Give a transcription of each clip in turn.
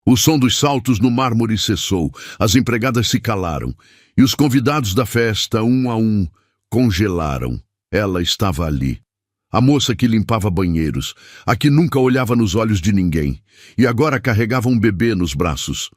O som dos saltos no mármore cessou, as empregadas se calaram, e os convidados da festa, um a um, congelaram. Ela estava ali. A moça que limpava banheiros, a que nunca olhava nos olhos de ninguém, e agora carregava um bebê nos braços.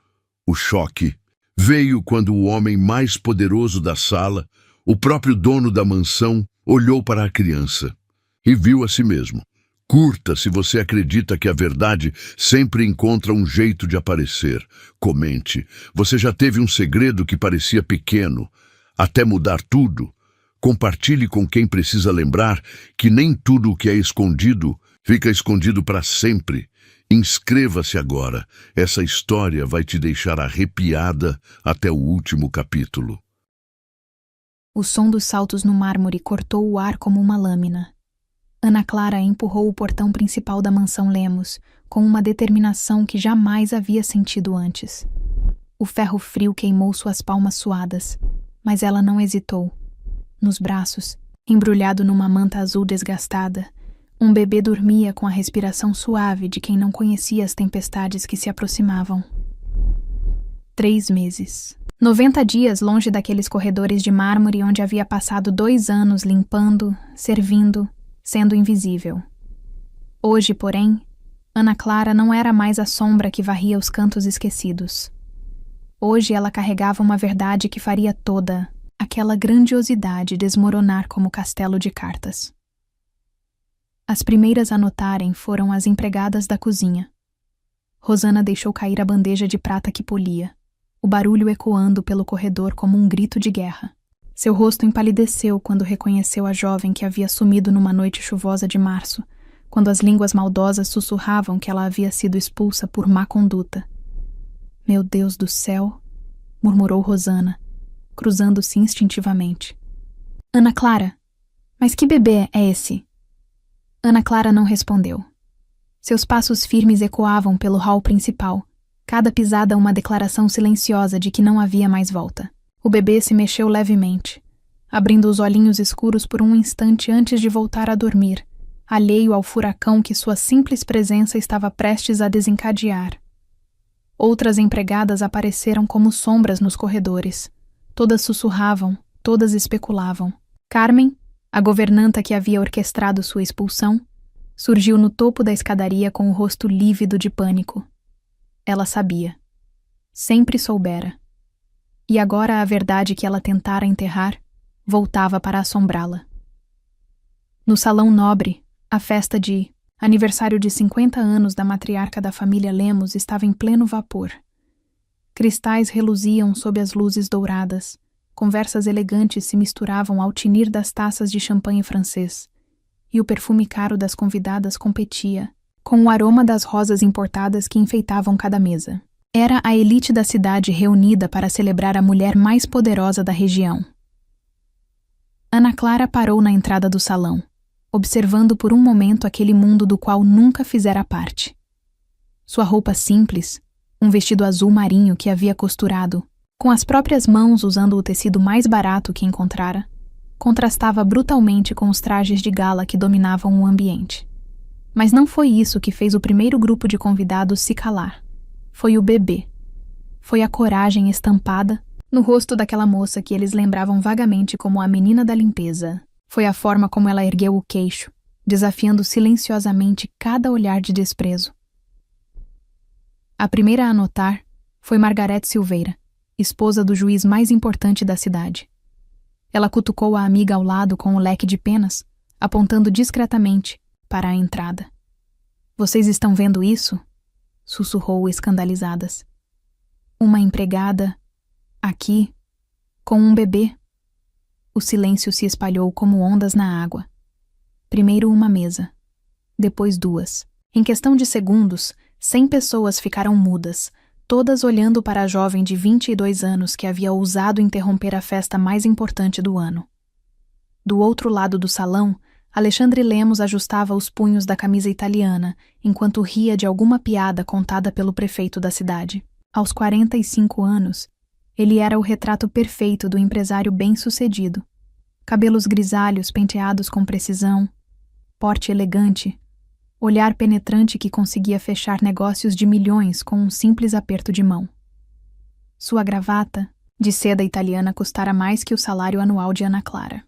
O choque veio quando o homem mais poderoso da sala, o próprio dono da mansão, olhou para a criança e viu a si mesmo. Curta se você acredita que a verdade sempre encontra um jeito de aparecer. Comente. Você já teve um segredo que parecia pequeno, até mudar tudo? Compartilhe com quem precisa lembrar que nem tudo o que é escondido fica escondido para sempre. Inscreva-se agora. Essa história vai te deixar arrepiada até o último capítulo. O som dos saltos no mármore cortou o ar como uma lâmina. Ana Clara empurrou o portão principal da mansão Lemos, com uma determinação que jamais havia sentido antes. O ferro frio queimou suas palmas suadas, mas ela não hesitou. Nos braços, embrulhado numa manta azul desgastada, um bebê dormia com a respiração suave de quem não conhecia as tempestades que se aproximavam. 3 meses. 90 dias longe daqueles corredores de mármore onde havia passado 2 anos limpando, servindo, sendo invisível. Hoje, porém, Ana Clara não era mais a sombra que varria os cantos esquecidos. Hoje ela carregava uma verdade que faria toda aquela grandiosidade desmoronar como castelo de cartas. As primeiras a notarem foram as empregadas da cozinha. Rosana deixou cair a bandeja de prata que polia, o barulho ecoando pelo corredor como um grito de guerra. Seu rosto empalideceu quando reconheceu a jovem que havia sumido numa noite chuvosa de março, quando as línguas maldosas sussurravam que ela havia sido expulsa por má conduta. Meu Deus do céu, murmurou Rosana, cruzando-se instintivamente. Ana Clara, mas que bebê é esse? Ana Clara não respondeu. Seus passos firmes ecoavam pelo hall principal, cada pisada uma declaração silenciosa de que não havia mais volta. O bebê se mexeu levemente, abrindo os olhinhos escuros por um instante antes de voltar a dormir, alheio ao furacão que sua simples presença estava prestes a desencadear. Outras empregadas apareceram como sombras nos corredores. Todas sussurravam, todas especulavam. Carmen, a governanta que havia orquestrado sua expulsão, surgiu no topo da escadaria com o rosto lívido de pânico. Ela sabia. Sempre soubera. E agora a verdade que ela tentara enterrar voltava para assombrá-la. No salão nobre, a festa de aniversário de 50 anos da matriarca da família Lemos estava em pleno vapor. Cristais reluziam sob as luzes douradas, conversas elegantes se misturavam ao tinir das taças de champanhe francês, e o perfume caro das convidadas competia com o aroma das rosas importadas que enfeitavam cada mesa. Era a elite da cidade reunida para celebrar a mulher mais poderosa da região. Ana Clara parou na entrada do salão, observando por um momento aquele mundo do qual nunca fizera parte. Sua roupa simples, um vestido azul marinho que havia costurado, com as próprias mãos usando o tecido mais barato que encontrara, contrastava brutalmente com os trajes de gala que dominavam o ambiente. Mas não foi isso que fez o primeiro grupo de convidados se calar. Foi o bebê. Foi a coragem estampada no rosto daquela moça que eles lembravam vagamente como a menina da limpeza. Foi a forma como ela ergueu o queixo, desafiando silenciosamente cada olhar de desprezo. A primeira a notar foi Margarete Silveira, esposa do juiz mais importante da cidade. Ela cutucou a amiga ao lado com o leque de penas, apontando discretamente para a entrada. Vocês estão vendo isso? Sussurrou escandalizadas. Uma empregada, aqui, com um bebê. O silêncio se espalhou como ondas na água. Primeiro uma mesa, depois 2. Em questão de segundos, 100 pessoas ficaram mudas, todas olhando para a jovem de 22 anos que havia ousado interromper a festa mais importante do ano. Do outro lado do salão, Alexandre Lemos ajustava os punhos da camisa italiana, enquanto ria de alguma piada contada pelo prefeito da cidade. Aos 45 anos, ele era o retrato perfeito do empresário bem-sucedido. Cabelos grisalhos penteados com precisão, porte elegante, olhar penetrante que conseguia fechar negócios de milhões com um simples aperto de mão. Sua gravata, de seda italiana, custara mais que o salário anual de Ana Clara.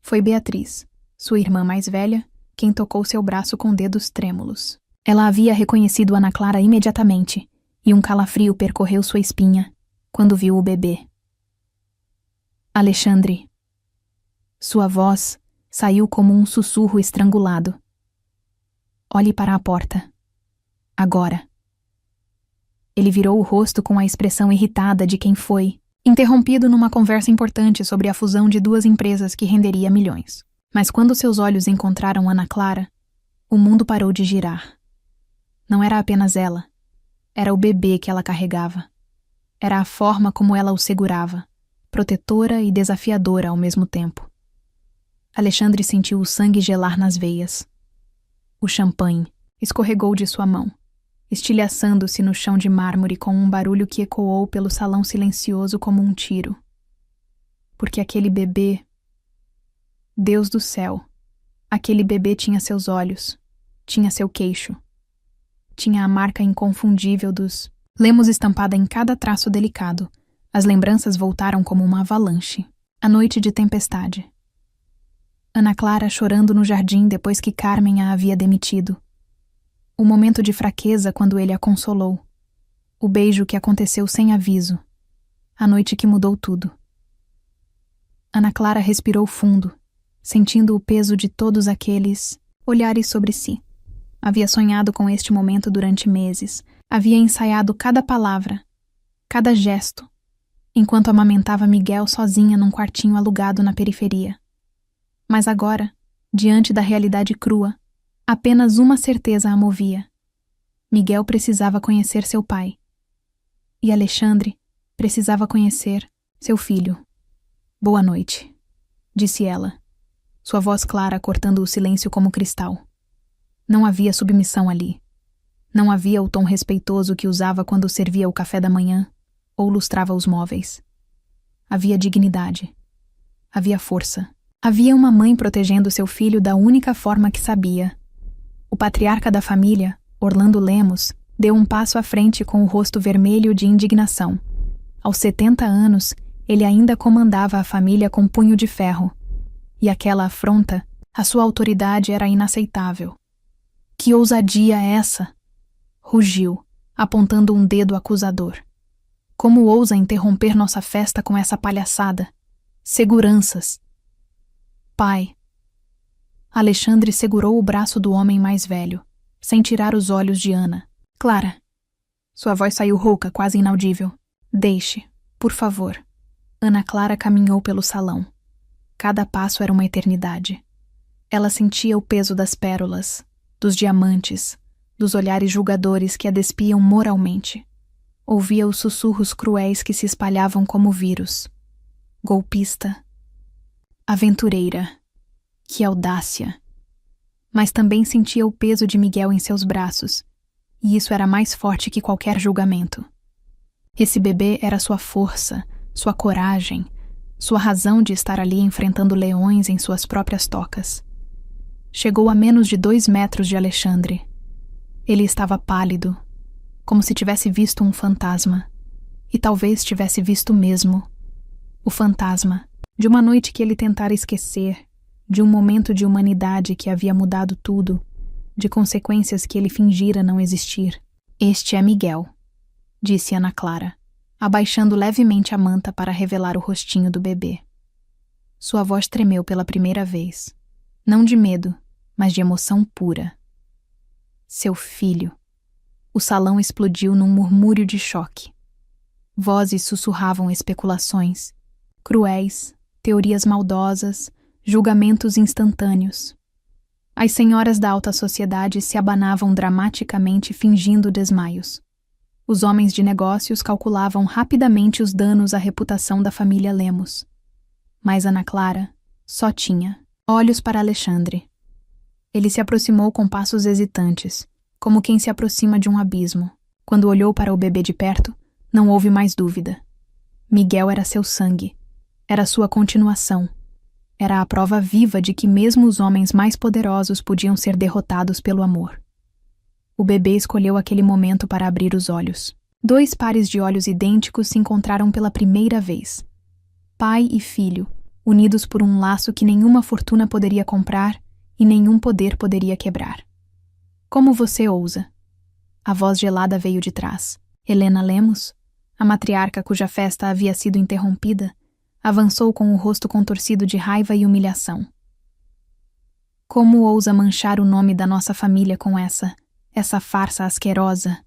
Foi Beatriz, sua irmã mais velha, quem tocou seu braço com dedos trêmulos. Ela havia reconhecido Ana Clara imediatamente, e um calafrio percorreu sua espinha quando viu o bebê. Alexandre. Sua voz saiu como um sussurro estrangulado. Olhe para a porta. Agora. Ele virou o rosto com a expressão irritada de quem foi interrompido numa conversa importante sobre a fusão de duas empresas que renderia milhões. Mas quando seus olhos encontraram Ana Clara, o mundo parou de girar. Não era apenas ela. Era o bebê que ela carregava. Era a forma como ela o segurava, protetora e desafiadora ao mesmo tempo. Alexandre sentiu o sangue gelar nas veias. O champanhe escorregou de sua mão, estilhaçando-se no chão de mármore com um barulho que ecoou pelo salão silencioso como um tiro. Porque aquele bebê... Deus do céu! Aquele bebê tinha seus olhos, tinha seu queixo, tinha a marca inconfundível dos Lemos estampada em cada traço delicado. As lembranças voltaram como uma avalanche. A noite de tempestade. Ana Clara chorando no jardim depois que Carmen a havia demitido. O momento de fraqueza quando ele a consolou. O beijo que aconteceu sem aviso. A noite que mudou tudo. Ana Clara respirou fundo, sentindo o peso de todos aqueles olhares sobre si. Havia sonhado com este momento durante meses. Havia ensaiado cada palavra, cada gesto, enquanto amamentava Miguel sozinha num quartinho alugado na periferia. Mas agora, diante da realidade crua, apenas uma certeza a movia. Miguel precisava conhecer seu pai. E Alexandre precisava conhecer seu filho. Boa noite, disse ela, sua voz clara cortando o silêncio como cristal. Não havia submissão ali. Não havia o tom respeitoso que usava quando servia o café da manhã ou lustrava os móveis. Havia dignidade. Havia força. Havia uma mãe protegendo seu filho da única forma que sabia. O patriarca da família, Orlando Lemos, deu um passo à frente com o rosto vermelho de indignação. Aos 70 anos, ele ainda comandava a família com punho de ferro. E aquela afronta, a sua autoridade era inaceitável. Que ousadia é essa? Rugiu, apontando um dedo acusador. Como ousa interromper nossa festa com essa palhaçada? Seguranças. Pai. Alexandre segurou o braço do homem mais velho, sem tirar os olhos de Ana. Clara. Sua voz saiu rouca, quase inaudível. Deixe, por favor. Ana Clara caminhou pelo salão. Cada passo era uma eternidade. Ela sentia o peso das pérolas, dos diamantes, dos olhares julgadores que a despiam moralmente. Ouvia os sussurros cruéis que se espalhavam como vírus. Golpista. Aventureira. Que audácia. Mas também sentia o peso de Miguel em seus braços, e isso era mais forte que qualquer julgamento. Esse bebê era sua força, sua coragem, sua razão de estar ali enfrentando leões em suas próprias tocas. Chegou a menos de 2 metros de Alexandre. Ele estava pálido, como se tivesse visto um fantasma. E talvez tivesse visto mesmo. O fantasma de uma noite que ele tentara esquecer, de um momento de humanidade que havia mudado tudo, de consequências que ele fingira não existir. Este é Miguel, disse Ana Clara, abaixando levemente a manta para revelar o rostinho do bebê. Sua voz tremeu pela primeira vez. Não de medo, mas de emoção pura. Seu filho. O salão explodiu num murmúrio de choque. Vozes sussurravam especulações, cruéis, teorias maldosas, julgamentos instantâneos. As senhoras da alta sociedade se abanavam dramaticamente fingindo desmaios. Os homens de negócios calculavam rapidamente os danos à reputação da família Lemos. Mas Ana Clara só tinha olhos para Alexandre. Ele se aproximou com passos hesitantes, como quem se aproxima de um abismo. Quando olhou para o bebê de perto, não houve mais dúvida. Miguel era seu sangue. Era sua continuação. Era a prova viva de que mesmo os homens mais poderosos podiam ser derrotados pelo amor. O bebê escolheu aquele momento para abrir os olhos. 2 pares de olhos idênticos se encontraram pela primeira vez. Pai e filho, unidos por um laço que nenhuma fortuna poderia comprar e nenhum poder poderia quebrar. Como você ousa? A voz gelada veio de trás. Helena Lemos, a matriarca cuja festa havia sido interrompida, avançou com o rosto contorcido de raiva e humilhação. Como ousa manchar o nome da nossa família com essa farsa asquerosa?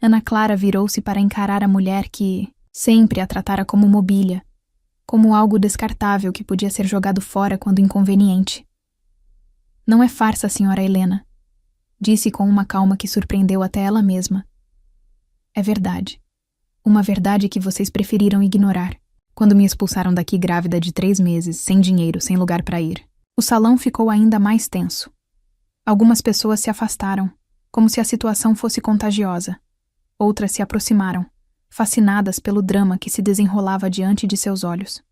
Ana Clara virou-se para encarar a mulher que sempre a tratara como mobília, como algo descartável que podia ser jogado fora quando inconveniente. Não é farsa, senhora Helena, disse com uma calma que surpreendeu até ela mesma. É verdade. Uma verdade que vocês preferiram ignorar. Quando me expulsaram daqui grávida de 3 meses, sem dinheiro, sem lugar para ir. O salão ficou ainda mais tenso. Algumas pessoas se afastaram, como se a situação fosse contagiosa. Outras se aproximaram, fascinadas pelo drama que se desenrolava diante de seus olhos.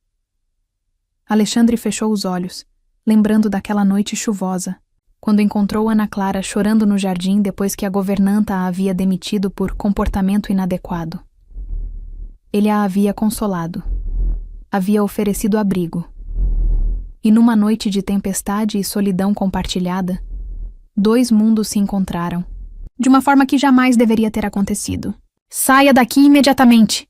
Alexandre fechou os olhos, lembrando daquela noite chuvosa, quando encontrou Ana Clara chorando no jardim depois que a governanta a havia demitido por comportamento inadequado. Ele a havia consolado. Havia oferecido abrigo. E numa noite de tempestade e solidão compartilhada, 2 mundos se encontraram, de uma forma que jamais deveria ter acontecido. Saia daqui imediatamente!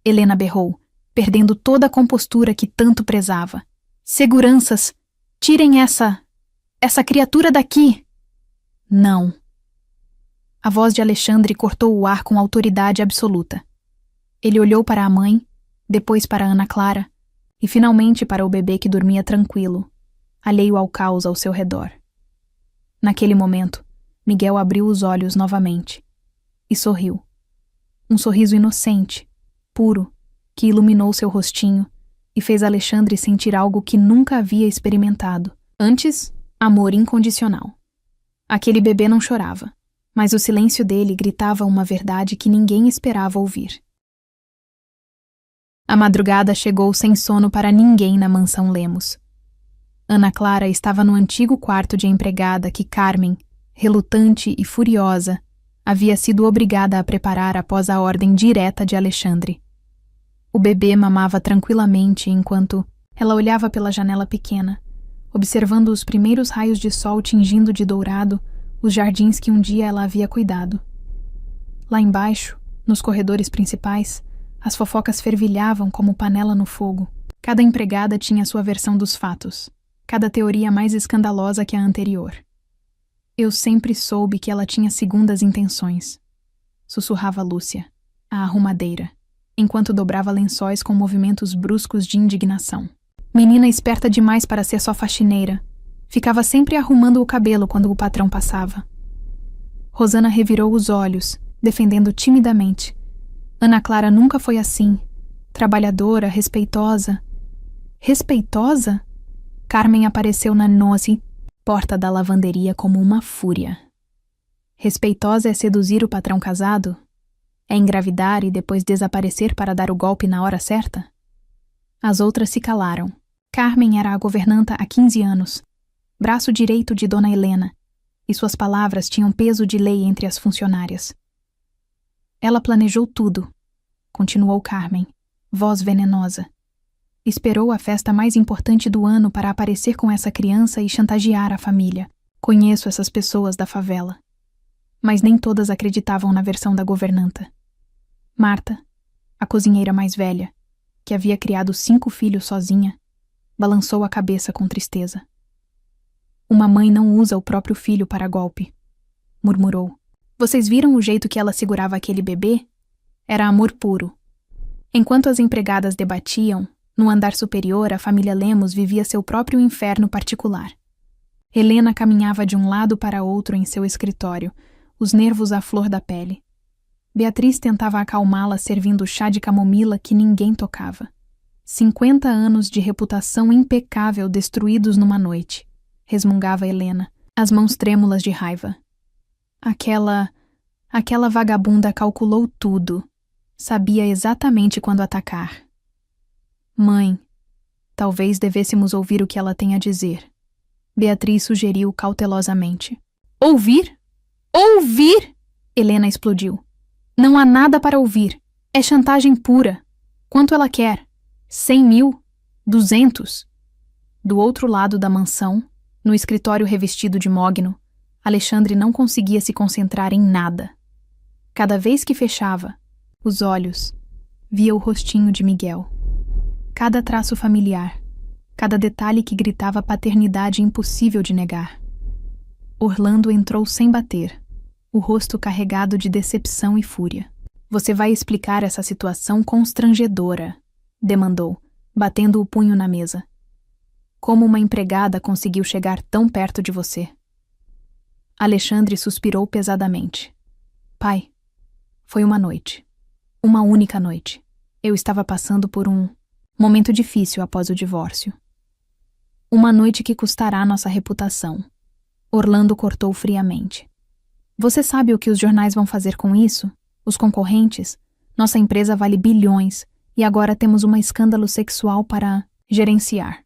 Helena berrou, perdendo toda a compostura que tanto prezava. Seguranças! Tirem essa criatura daqui! Não. A voz de Alexandre cortou o ar com autoridade absoluta. Ele olhou para a mãe, depois para Ana Clara, e finalmente para o bebê que dormia tranquilo, alheio ao caos ao seu redor. Naquele momento, Miguel abriu os olhos novamente e sorriu. Um sorriso inocente, puro, que iluminou seu rostinho e fez Alexandre sentir algo que nunca havia experimentado. Antes, amor incondicional. Aquele bebê não chorava, mas o silêncio dele gritava uma verdade que ninguém esperava ouvir. A madrugada chegou sem sono para ninguém na mansão Lemos. Ana Clara estava no antigo quarto de empregada que Carmen, relutante e furiosa, havia sido obrigada a preparar após a ordem direta de Alexandre. O bebê mamava tranquilamente enquanto ela olhava pela janela pequena, observando os primeiros raios de sol tingindo de dourado os jardins que um dia ela havia cuidado. Lá embaixo, nos corredores principais, as fofocas fervilhavam como panela no fogo. Cada empregada tinha sua versão dos fatos, cada teoria mais escandalosa que a anterior. Eu sempre soube que ela tinha segundas intenções, sussurrava Lúcia, a arrumadeira, enquanto dobrava lençóis com movimentos bruscos de indignação. Menina esperta demais para ser só faxineira. Ficava sempre arrumando o cabelo quando o patrão passava. Rosana revirou os olhos, defendendo timidamente. Ana Clara nunca foi assim. Trabalhadora, respeitosa. Respeitosa? Carmen apareceu na noze, porta da lavanderia, como uma fúria. Respeitosa é seduzir o patrão casado? É engravidar e depois desaparecer para dar o golpe na hora certa? As outras se calaram. Carmen era a governanta há 15 anos, braço direito de Dona Helena, e suas palavras tinham peso de lei entre as funcionárias. Ela planejou tudo, continuou Carmen, voz venenosa. Esperou a festa mais importante do ano para aparecer com essa criança e chantagear a família. Conheço essas pessoas da favela. Mas nem todas acreditavam na versão da governanta. Marta, a cozinheira mais velha, que havia criado 5 filhos sozinha, balançou a cabeça com tristeza. Uma mãe não usa o próprio filho para golpe, murmurou. Vocês viram o jeito que ela segurava aquele bebê? Era amor puro. Enquanto as empregadas debatiam, no andar superior a família Lemos vivia seu próprio inferno particular. Helena caminhava de um lado para outro em seu escritório, os nervos à flor da pele. Beatriz tentava acalmá-la servindo chá de camomila que ninguém tocava. 50 anos de reputação impecável destruídos numa noite, resmungava Helena, as mãos trêmulas de raiva. Aquela vagabunda calculou tudo. Sabia exatamente quando atacar. Mãe, Talvez devêssemos ouvir o que ela tem a dizer. Beatriz sugeriu cautelosamente. Ouvir? Ouvir! Helena explodiu. Não há nada para ouvir. É chantagem pura. Quanto ela quer? 100.000? 200? Do outro lado da mansão, no escritório revestido de mogno, Alexandre não conseguia se concentrar em nada. Cada vez que fechava os olhos, via o rostinho de Miguel. Cada traço familiar, cada detalhe que gritava paternidade impossível de negar. Orlando entrou sem bater, o rosto carregado de decepção e fúria. Você vai explicar essa situação constrangedora, demandou, batendo o punho na mesa. Como uma empregada conseguiu chegar tão perto de você? Alexandre suspirou pesadamente. Pai, foi uma noite. Uma única noite. Eu estava passando por um momento difícil após o divórcio. Uma noite que custará nossa reputação. Orlando cortou friamente. Você sabe o que os jornais vão fazer com isso? Os concorrentes? Nossa empresa vale bilhões e agora temos um escândalo sexual para gerenciar.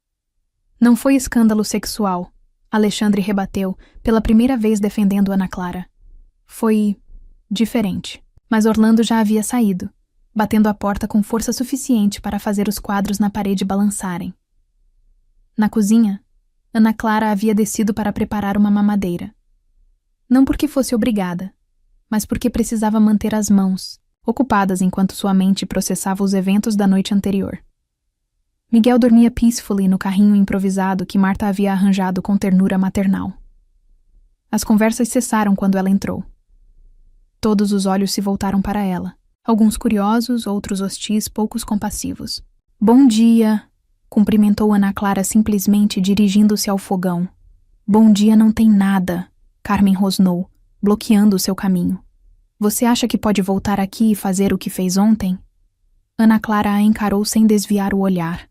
Não foi escândalo sexual, Alexandre rebateu, pela primeira vez defendendo Ana Clara. Foi diferente, mas Orlando já havia saído, batendo a porta com força suficiente para fazer os quadros na parede balançarem. Na cozinha, Ana Clara havia descido para preparar uma mamadeira. Não porque fosse obrigada, mas porque precisava manter as mãos ocupadas enquanto sua mente processava os eventos da noite anterior. Miguel dormia peacefully no carrinho improvisado que Marta havia arranjado com ternura maternal. As conversas cessaram quando ela entrou. Todos os olhos se voltaram para ela, alguns curiosos, outros hostis, poucos compassivos. Bom dia, cumprimentou Ana Clara simplesmente dirigindo-se ao fogão. Bom dia não tem nada, Carmen rosnou, bloqueando o seu caminho. Você acha que pode voltar aqui e fazer o que fez ontem? Ana Clara a encarou sem desviar o olhar.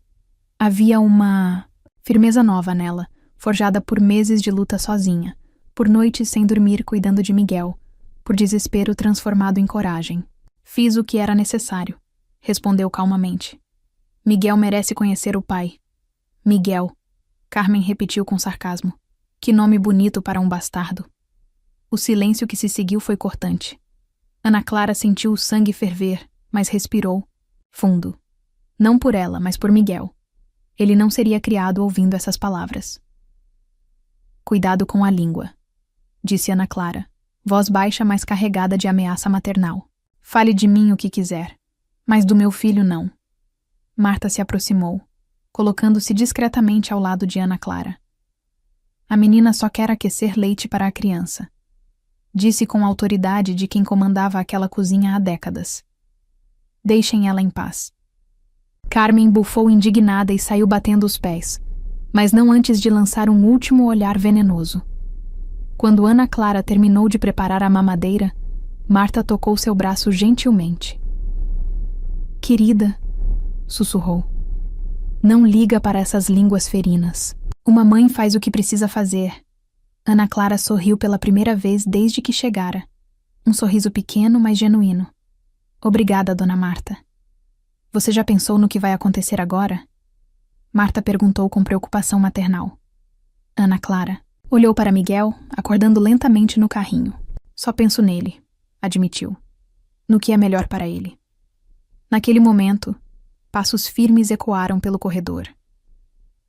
Havia uma firmeza nova nela, forjada por meses de luta sozinha, por noites sem dormir cuidando de Miguel, por desespero transformado em coragem. Fiz o que era necessário, respondeu calmamente. Miguel merece conhecer o pai. Miguel, Carmen repetiu com sarcasmo. Que nome bonito para um bastardo. O silêncio que se seguiu foi cortante. Ana Clara sentiu o sangue ferver, mas respirou, fundo. Não por ela, mas por Miguel. Ele não seria criado ouvindo essas palavras. Cuidado com a língua, disse Ana Clara, voz baixa mas carregada de ameaça maternal. Fale de mim o que quiser, mas do meu filho não. Marta se aproximou, colocando-se discretamente ao lado de Ana Clara. A menina só quer aquecer leite para a criança, disse com a autoridade de quem comandava aquela cozinha há décadas. Deixem ela em paz. Carmen bufou indignada e saiu batendo os pés, mas não antes de lançar um último olhar venenoso. Quando Ana Clara terminou de preparar a mamadeira, Marta tocou seu braço gentilmente. Querida, sussurrou, não liga para essas línguas ferinas. Uma mãe faz o que precisa fazer. Ana Clara sorriu pela primeira vez desde que chegara. Um sorriso pequeno, mas genuíno. Obrigada, dona Marta. Você já pensou no que vai acontecer agora? Marta perguntou com preocupação maternal. Ana Clara olhou para Miguel, acordando lentamente no carrinho. Só penso nele, admitiu. No que é melhor para ele. Naquele momento, passos firmes ecoaram pelo corredor.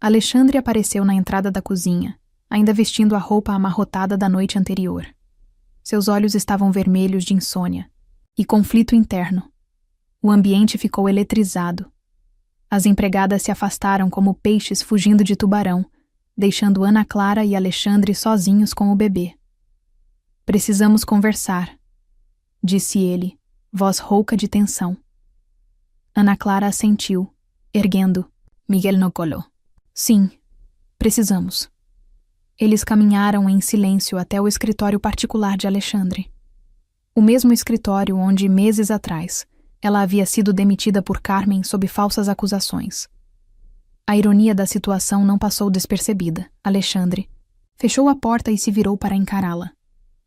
Alexandre apareceu na entrada da cozinha, ainda vestindo a roupa amarrotada da noite anterior. Seus olhos estavam vermelhos de insônia e conflito interno. O ambiente ficou eletrizado. As empregadas se afastaram como peixes fugindo de tubarão, deixando Ana Clara e Alexandre sozinhos com o bebê. Precisamos conversar, disse ele, voz rouca de tensão. Ana Clara assentiu, erguendo. Miguel no colo. Sim, precisamos. Eles caminharam em silêncio até o escritório particular de Alexandre. O mesmo escritório onde, meses atrás, ela havia sido demitida por Carmen sob falsas acusações. A ironia da situação não passou despercebida. Alexandre fechou a porta e se virou para encará-la.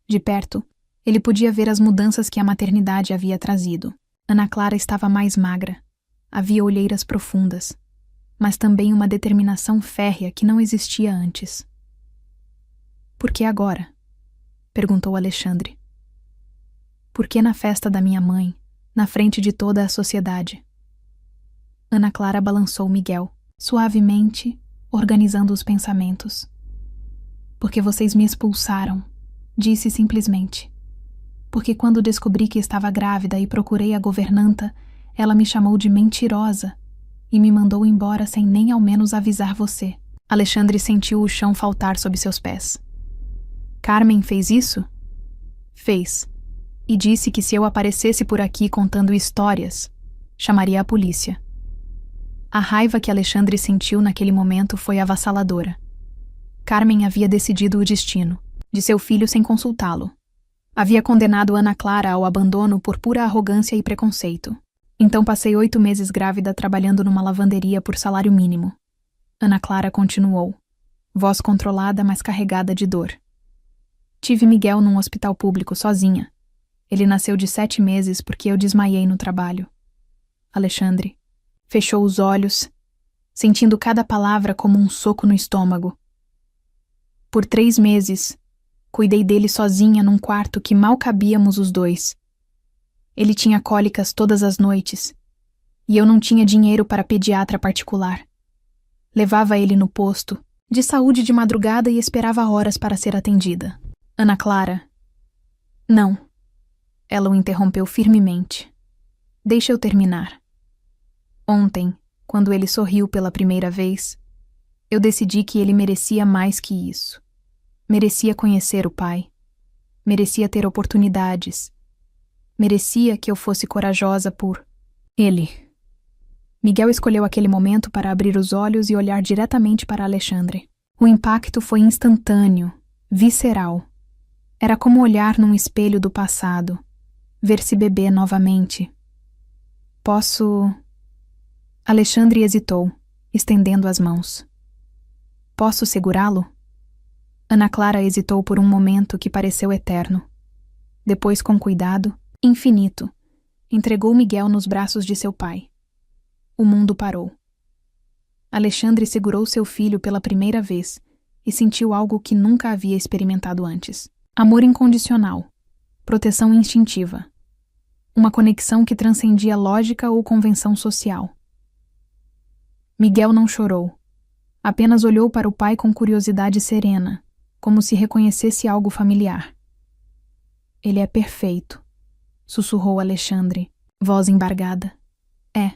De perto, ele podia ver as mudanças que a maternidade havia trazido. Ana Clara estava mais magra. Havia olheiras profundas. mas também uma determinação férrea que não existia antes. Por que agora? Perguntou Alexandre. Por que na festa da minha mãe, na frente de toda a sociedade? Ana Clara balançou Miguel, suavemente, organizando os pensamentos. Porque vocês me expulsaram, disse simplesmente. Porque quando descobri que estava grávida e procurei a governanta, ela me chamou de mentirosa e me mandou embora sem nem ao menos avisar você. Alexandre sentiu o chão faltar sob seus pés. Carmen fez isso? Fez. E disse que se eu aparecesse por aqui contando histórias, chamaria a polícia. A raiva que Alexandre sentiu naquele momento foi avassaladora. Carmen havia decidido o destino de seu filho sem consultá-lo. Havia condenado Ana Clara ao abandono por pura arrogância e preconceito. Então passei 8 meses grávida trabalhando numa lavanderia por salário mínimo. Ana Clara continuou, voz controlada, mas carregada de dor. Tive Miguel num hospital público sozinha. Ele nasceu de 7 meses porque eu desmaiei no trabalho. Alexandre fechou os olhos, sentindo cada palavra como um soco no estômago. Por 3 meses, cuidei dele sozinha num quarto que mal cabíamos os dois. Ele tinha cólicas todas as noites, e eu não tinha dinheiro para pediatra particular. Levava ele no posto de saúde de madrugada e esperava horas para ser atendida. Ana Clara. Não. Ela o interrompeu firmemente. Deixa eu terminar. Ontem, quando ele sorriu pela primeira vez, eu decidi que ele merecia mais que isso. Merecia conhecer o pai. Merecia ter oportunidades. Merecia que eu fosse corajosa por ele. Miguel escolheu aquele momento para abrir os olhos e olhar diretamente para Alexandre. O impacto foi instantâneo, visceral. Era como olhar num espelho do passado, ver-se bebê novamente. Posso... Alexandre hesitou, estendendo as mãos. Posso segurá-lo? Ana Clara hesitou por um momento que pareceu eterno. Depois, com cuidado, infinito, entregou Miguel nos braços de seu pai. O mundo parou. Alexandre segurou seu filho pela primeira vez e sentiu algo que nunca havia experimentado antes. Amor incondicional, proteção instintiva, uma conexão que transcendia lógica ou convenção social. Miguel não chorou, apenas olhou para o pai com curiosidade serena, como se reconhecesse algo familiar. Ele é perfeito, sussurrou Alexandre, voz embargada. É,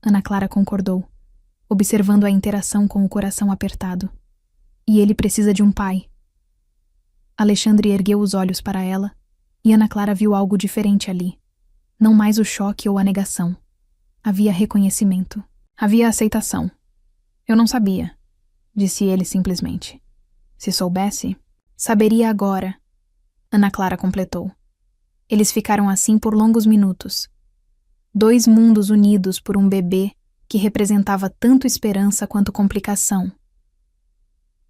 Ana Clara concordou, observando a interação com o coração apertado. E ele precisa de um pai. Alexandre ergueu os olhos para ela, e Ana Clara viu algo diferente ali. Não mais o choque ou a negação. Havia reconhecimento. Havia aceitação. Eu não sabia, disse ele simplesmente. Se soubesse, saberia agora. Ana Clara completou. Eles ficaram assim por longos minutos. 2 mundos unidos por um bebê que representava tanto esperança quanto complicação.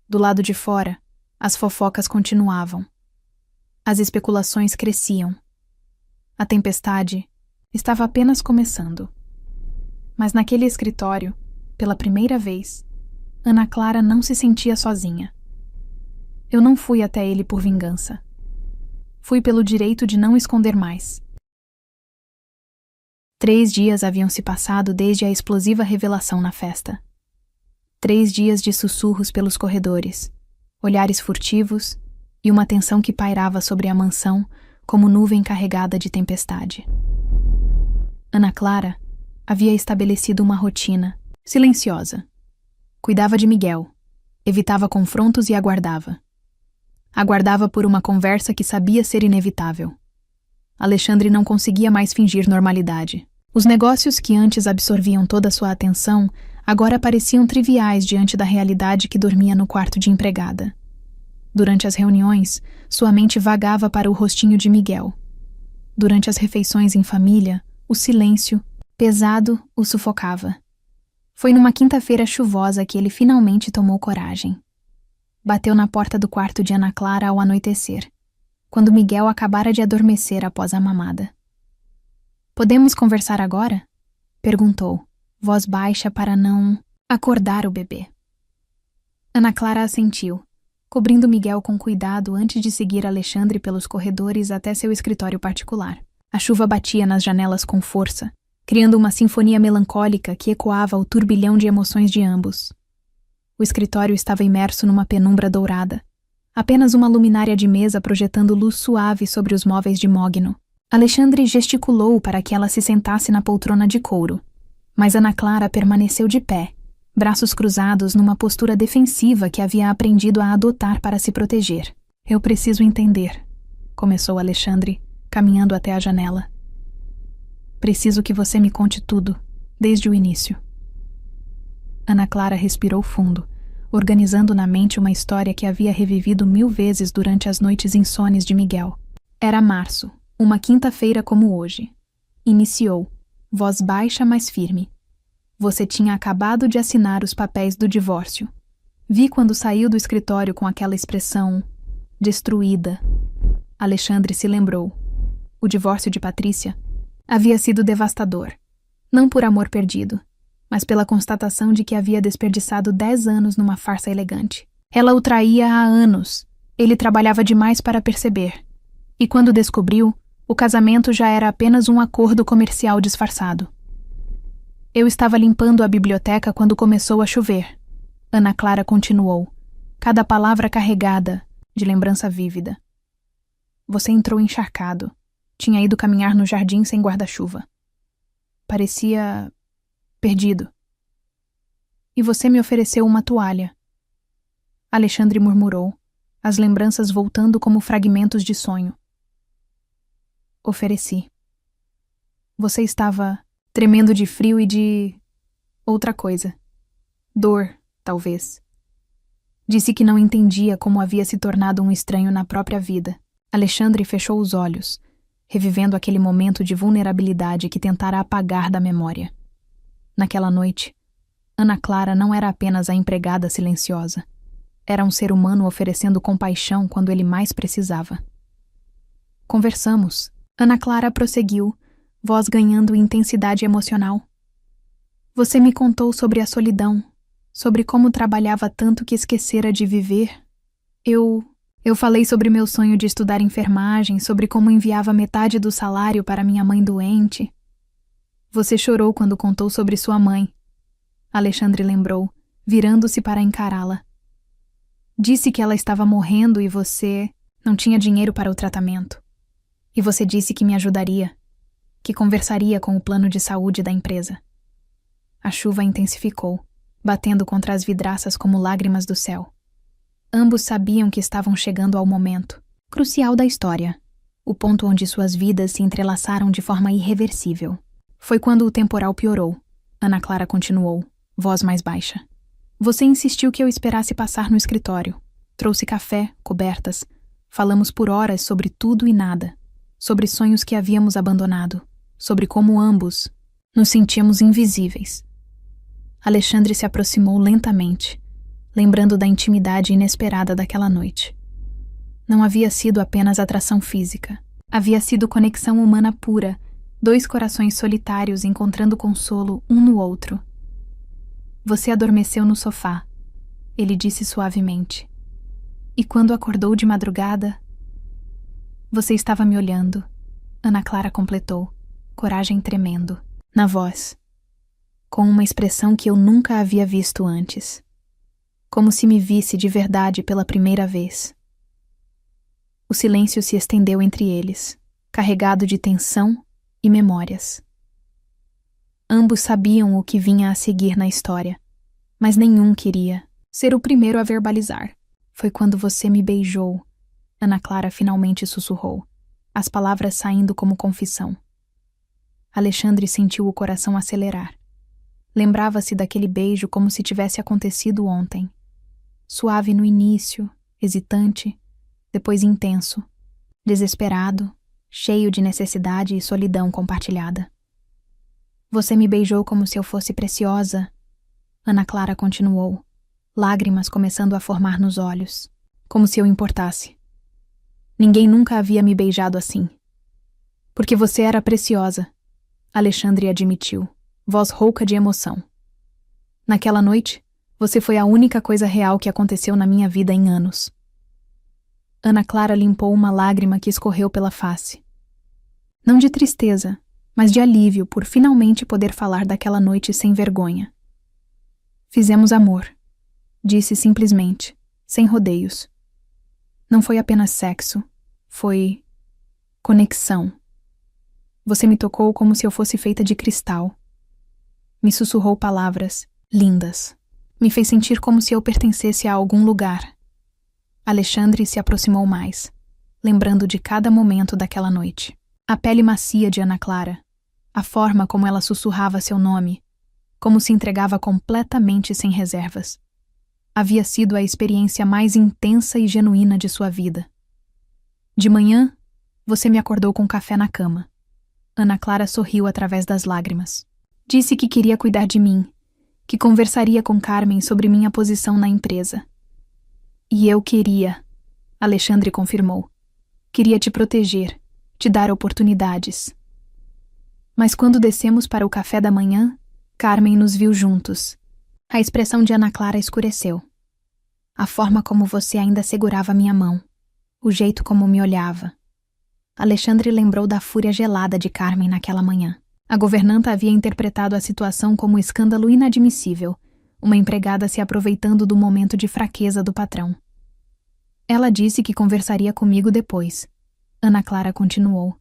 Do lado de fora, as fofocas continuavam. As especulações cresciam. A tempestade estava apenas começando. Mas naquele escritório, pela primeira vez, Ana Clara não se sentia sozinha. Eu não fui até ele por vingança. Fui pelo direito de não esconder mais. 3 dias haviam se passado desde a explosiva revelação na festa. 3 dias de sussurros pelos corredores, olhares furtivos e uma tensão que pairava sobre a mansão como nuvem carregada de tempestade. Ana Clara havia estabelecido uma rotina, silenciosa. Cuidava de Miguel, evitava confrontos e aguardava. Aguardava por uma conversa que sabia ser inevitável. Alexandre não conseguia mais fingir normalidade. Os negócios que antes absorviam toda sua atenção agora pareciam triviais diante da realidade que dormia no quarto de empregada. Durante as reuniões, sua mente vagava para o rostinho de Miguel. Durante as refeições em família, o silêncio, pesado, o sufocava. Foi numa quinta-feira chuvosa que ele finalmente tomou coragem. Bateu na porta do quarto de Ana Clara ao anoitecer, quando Miguel acabara de adormecer após a mamada. "Podemos conversar agora?" perguntou, voz baixa para não... Acordar o bebê. Ana Clara assentiu, cobrindo Miguel com cuidado antes de seguir Alexandre pelos corredores até seu escritório particular. A chuva batia nas janelas com força, criando uma sinfonia melancólica que ecoava ao turbilhão de emoções de ambos. O escritório estava imerso numa penumbra dourada, apenas uma luminária de mesa projetando luz suave sobre os móveis de mogno. Alexandre gesticulou para que ela se sentasse na poltrona de couro, mas Ana Clara permaneceu de pé, braços cruzados numa postura defensiva que havia aprendido a adotar para se proteger. Eu preciso entender, começou Alexandre, caminhando até a janela. Preciso que você me conte tudo, desde o início. Ana Clara respirou fundo, organizando na mente uma história que havia revivido 1000 vezes durante as noites insones de Miguel. Era março, uma quinta-feira como hoje. Iniciou, voz baixa mas firme. Você tinha acabado de assinar os papéis do divórcio. Vi quando saiu do escritório com aquela expressão destruída. Alexandre se lembrou. O divórcio de Patrícia havia sido devastador. Não por amor perdido, mas pela constatação de que havia desperdiçado 10 anos numa farsa elegante. Ela o traía há anos. Ele trabalhava demais para perceber. E quando descobriu, o casamento já era apenas um acordo comercial disfarçado. Eu estava limpando a biblioteca quando começou a chover. Ana Clara continuou, cada palavra carregada de lembrança vívida. Você entrou encharcado. Tinha ido caminhar no jardim sem guarda-chuva. Parecia perdido. E você me ofereceu uma toalha. Alexandre murmurou, as lembranças voltando como fragmentos de sonho. Ofereci. Você estava tremendo de frio e de outra coisa. Dor, talvez. Disse que não entendia como havia se tornado um estranho na própria vida. Alexandre fechou os olhos, revivendo aquele momento de vulnerabilidade que tentara apagar da memória. Naquela noite, Ana Clara não era apenas a empregada silenciosa. Era um ser humano oferecendo compaixão quando ele mais precisava. Conversamos. Ana Clara prosseguiu, voz ganhando intensidade emocional. Você me contou sobre a solidão, sobre como trabalhava tanto que esquecera de viver. Eu falei sobre meu sonho de estudar enfermagem, sobre como enviava metade do salário para minha mãe doente. Você chorou quando contou sobre sua mãe. Alexandre lembrou, virando-se para encará-la. Disse que ela estava morrendo e você não tinha dinheiro para o tratamento. E você disse que me ajudaria, que conversaria com o plano de saúde da empresa. A chuva intensificou, batendo contra as vidraças como lágrimas do céu. Ambos sabiam que estavam chegando ao momento crucial da história, o ponto onde suas vidas se entrelaçaram de forma irreversível. Foi quando o temporal piorou. Ana Clara continuou, voz mais baixa. Você insistiu que eu esperasse passar no escritório. Trouxe café, cobertas. Falamos por horas sobre tudo e nada. Sobre sonhos que havíamos abandonado. Sobre como ambos nos sentíamos invisíveis. Alexandre se aproximou lentamente, lembrando da intimidade inesperada daquela noite. Não havia sido apenas atração física. Havia sido conexão humana pura, 2 corações solitários encontrando consolo um no outro. Você adormeceu no sofá, ele disse suavemente. E quando acordou de madrugada... Você estava me olhando, Ana Clara completou, coragem tremendo, na voz, com uma expressão que eu nunca havia visto antes. Como se me visse de verdade pela primeira vez. O silêncio se estendeu entre eles, carregado de tensão e memórias. Ambos sabiam o que vinha a seguir na história, mas nenhum queria ser o primeiro a verbalizar. Foi quando você me beijou, Ana Clara finalmente sussurrou, as palavras saindo como confissão. Alexandre sentiu o coração acelerar. Lembrava-se daquele beijo como se tivesse acontecido ontem. Suave no início, hesitante, depois intenso, desesperado, cheio de necessidade e solidão compartilhada. Você me beijou como se eu fosse preciosa, Ana Clara continuou, lágrimas começando a formar nos olhos, como se eu importasse. Ninguém nunca havia me beijado assim. Porque você era preciosa, Alexandre admitiu, voz rouca de emoção. Naquela noite, você foi a única coisa real que aconteceu na minha vida em anos. Ana Clara limpou uma lágrima que escorreu pela face. Não de tristeza, mas de alívio por finalmente poder falar daquela noite sem vergonha. Fizemos amor, disse simplesmente, sem rodeios. Não foi apenas sexo, foi conexão. Você me tocou como se eu fosse feita de cristal. Me sussurrou palavras lindas. Me fez sentir como se eu pertencesse a algum lugar. Alexandre se aproximou mais, lembrando de cada momento daquela noite. A pele macia de Ana Clara, a forma como ela sussurrava seu nome, como se entregava completamente sem reservas. Havia sido a experiência mais intensa e genuína de sua vida. De manhã, você me acordou com café na cama. Ana Clara sorriu através das lágrimas. Disse que queria cuidar de mim, que conversaria com Carmen sobre minha posição na empresa. E eu queria, Alexandre confirmou. Queria te proteger, te dar oportunidades. Mas quando descemos para o café da manhã, Carmen nos viu juntos. A expressão de Ana Clara escureceu. A forma como você ainda segurava minha mão, o jeito como me olhava. Alexandre lembrou da fúria gelada de Carmen naquela manhã. A governanta havia interpretado a situação como um escândalo inadmissível, uma empregada se aproveitando do momento de fraqueza do patrão. Ela disse que conversaria comigo depois. Ana Clara continuou.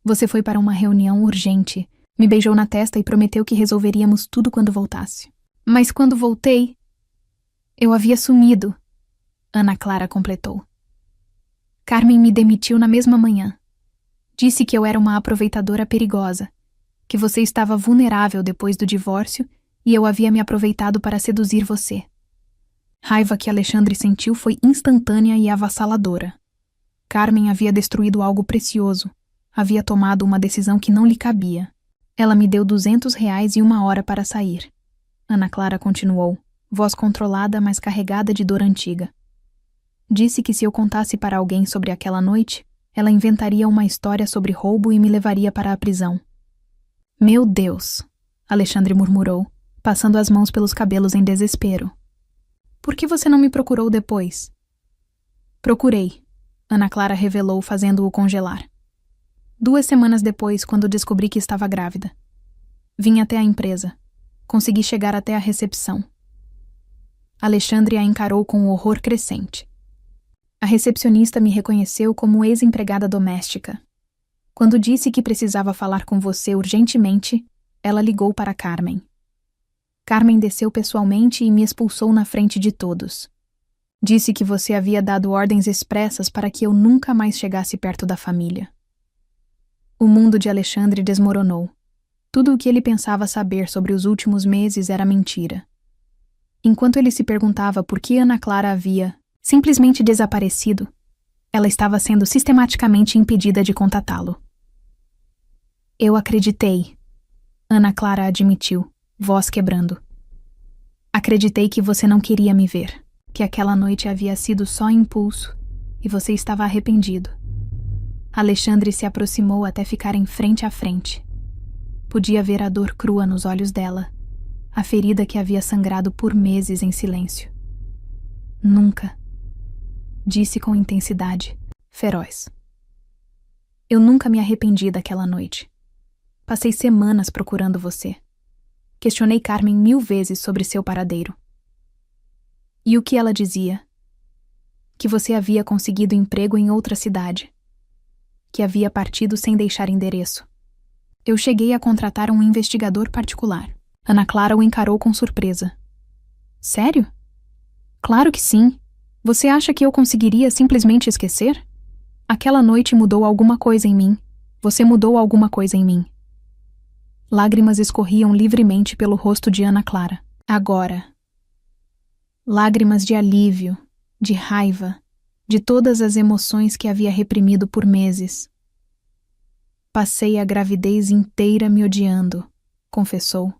Você foi para uma reunião urgente, me beijou na testa e prometeu que resolveríamos tudo quando voltasse. Mas quando voltei, eu havia sumido, Ana Clara completou. Carmen me demitiu na mesma manhã. Disse que eu era uma aproveitadora perigosa, que você estava vulnerável depois do divórcio e eu havia me aproveitado para seduzir você. Raiva que Alexandre sentiu foi instantânea e avassaladora. Carmen havia destruído algo precioso, havia tomado uma decisão que não lhe cabia. Ela me deu R$ 200 e 1 hora para sair. Ana Clara continuou, voz controlada, mas carregada de dor antiga. Disse que se eu contasse para alguém sobre aquela noite, ela inventaria uma história sobre roubo e me levaria para a prisão. Meu Deus, Alexandre murmurou, passando as mãos pelos cabelos em desespero. Por que você não me procurou depois? Procurei, Ana Clara revelou, fazendo-o congelar. 2 semanas depois, quando descobri que estava grávida. Vim até a empresa. Consegui chegar até a recepção. Alexandre a encarou com horror crescente. A recepcionista me reconheceu como ex-empregada doméstica. Quando disse que precisava falar com você urgentemente, ela ligou para Carmen. Carmen desceu pessoalmente e me expulsou na frente de todos. Disse que você havia dado ordens expressas para que eu nunca mais chegasse perto da família. O mundo de Alexandre desmoronou. Tudo o que ele pensava saber sobre os últimos meses era mentira. Enquanto ele se perguntava por que Ana Clara havia simplesmente desaparecido, ela estava sendo sistematicamente impedida de contatá-lo. Eu acreditei, Ana Clara admitiu, voz quebrando. Acreditei que você não queria me ver, que aquela noite havia sido só impulso e você estava arrependido. Alexandre se aproximou até ficarem frente a frente. Podia ver a dor crua nos olhos dela, a ferida que havia sangrado por meses em silêncio. Nunca, disse com intensidade, feroz. Eu nunca me arrependi daquela noite. Passei semanas procurando você. Questionei Carmen 1000 vezes sobre seu paradeiro. E o que ela dizia? Que você havia conseguido emprego em outra cidade. Que havia partido sem deixar endereço. Eu cheguei a contratar um investigador particular. Ana Clara o encarou com surpresa. Sério? Claro que sim. Você acha que eu conseguiria simplesmente esquecer? Aquela noite mudou alguma coisa em mim. Você mudou alguma coisa em mim. Lágrimas escorriam livremente pelo rosto de Ana Clara. Agora. Lágrimas de alívio, de raiva, de todas as emoções que havia reprimido por meses. Passei a gravidez inteira me odiando, confessou,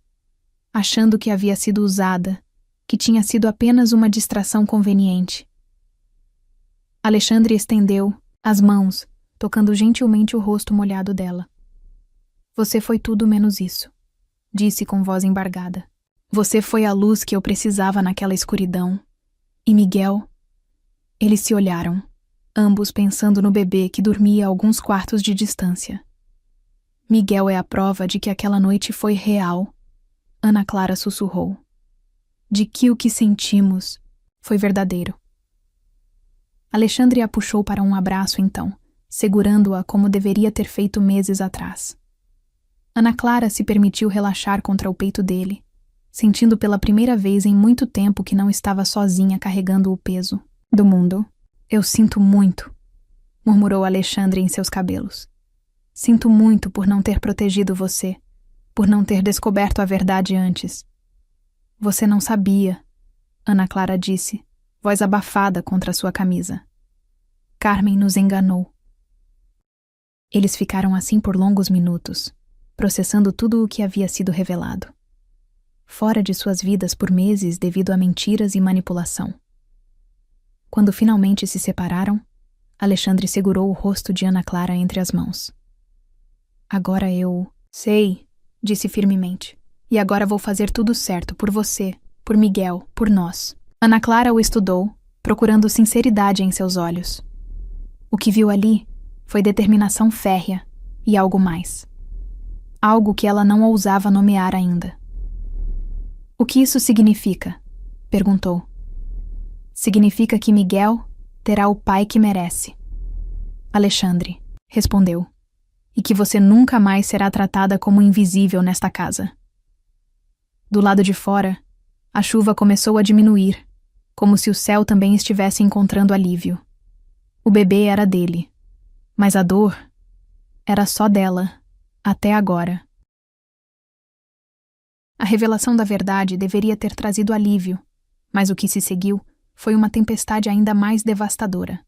achando que havia sido usada, que tinha sido apenas uma distração conveniente. Alexandre estendeu as mãos, tocando gentilmente o rosto molhado dela. Você foi tudo menos isso, disse com voz embargada. Você foi a luz que eu precisava naquela escuridão. E Miguel? Eles se olharam, ambos pensando no bebê que dormia a alguns quartos de distância. Miguel é a prova de que aquela noite foi real, Ana Clara sussurrou. De que o que sentimos foi verdadeiro. Alexandre a puxou para um abraço então, segurando-a como deveria ter feito meses atrás. Ana Clara se permitiu relaxar contra o peito dele, sentindo pela primeira vez em muito tempo que não estava sozinha carregando o peso do mundo. Eu sinto muito, murmurou Alexandre em seus cabelos. Sinto muito por não ter protegido você, por não ter descoberto a verdade antes. Você não sabia, Ana Clara disse, voz abafada contra sua camisa. Carmen nos enganou. Eles ficaram assim por longos minutos, processando tudo o que havia sido revelado. Fora de suas vidas por meses devido a mentiras e manipulação. Quando finalmente se separaram, Alexandre segurou o rosto de Ana Clara entre as mãos. Agora eu... Sei, disse firmemente. E agora vou fazer tudo certo por você, por Miguel, por nós. Ana Clara o estudou, procurando sinceridade em seus olhos. O que viu ali foi determinação férrea e algo mais. Algo que ela não ousava nomear ainda. O que isso significa? Perguntou. Significa que Miguel terá o pai que merece. Alexandre respondeu. E que você nunca mais será tratada como invisível nesta casa. Do lado de fora, a chuva começou a diminuir, como se o céu também estivesse encontrando alívio. O bebê era dele, mas a dor era só dela, até agora. A revelação da verdade deveria ter trazido alívio, mas o que se seguiu foi uma tempestade ainda mais devastadora.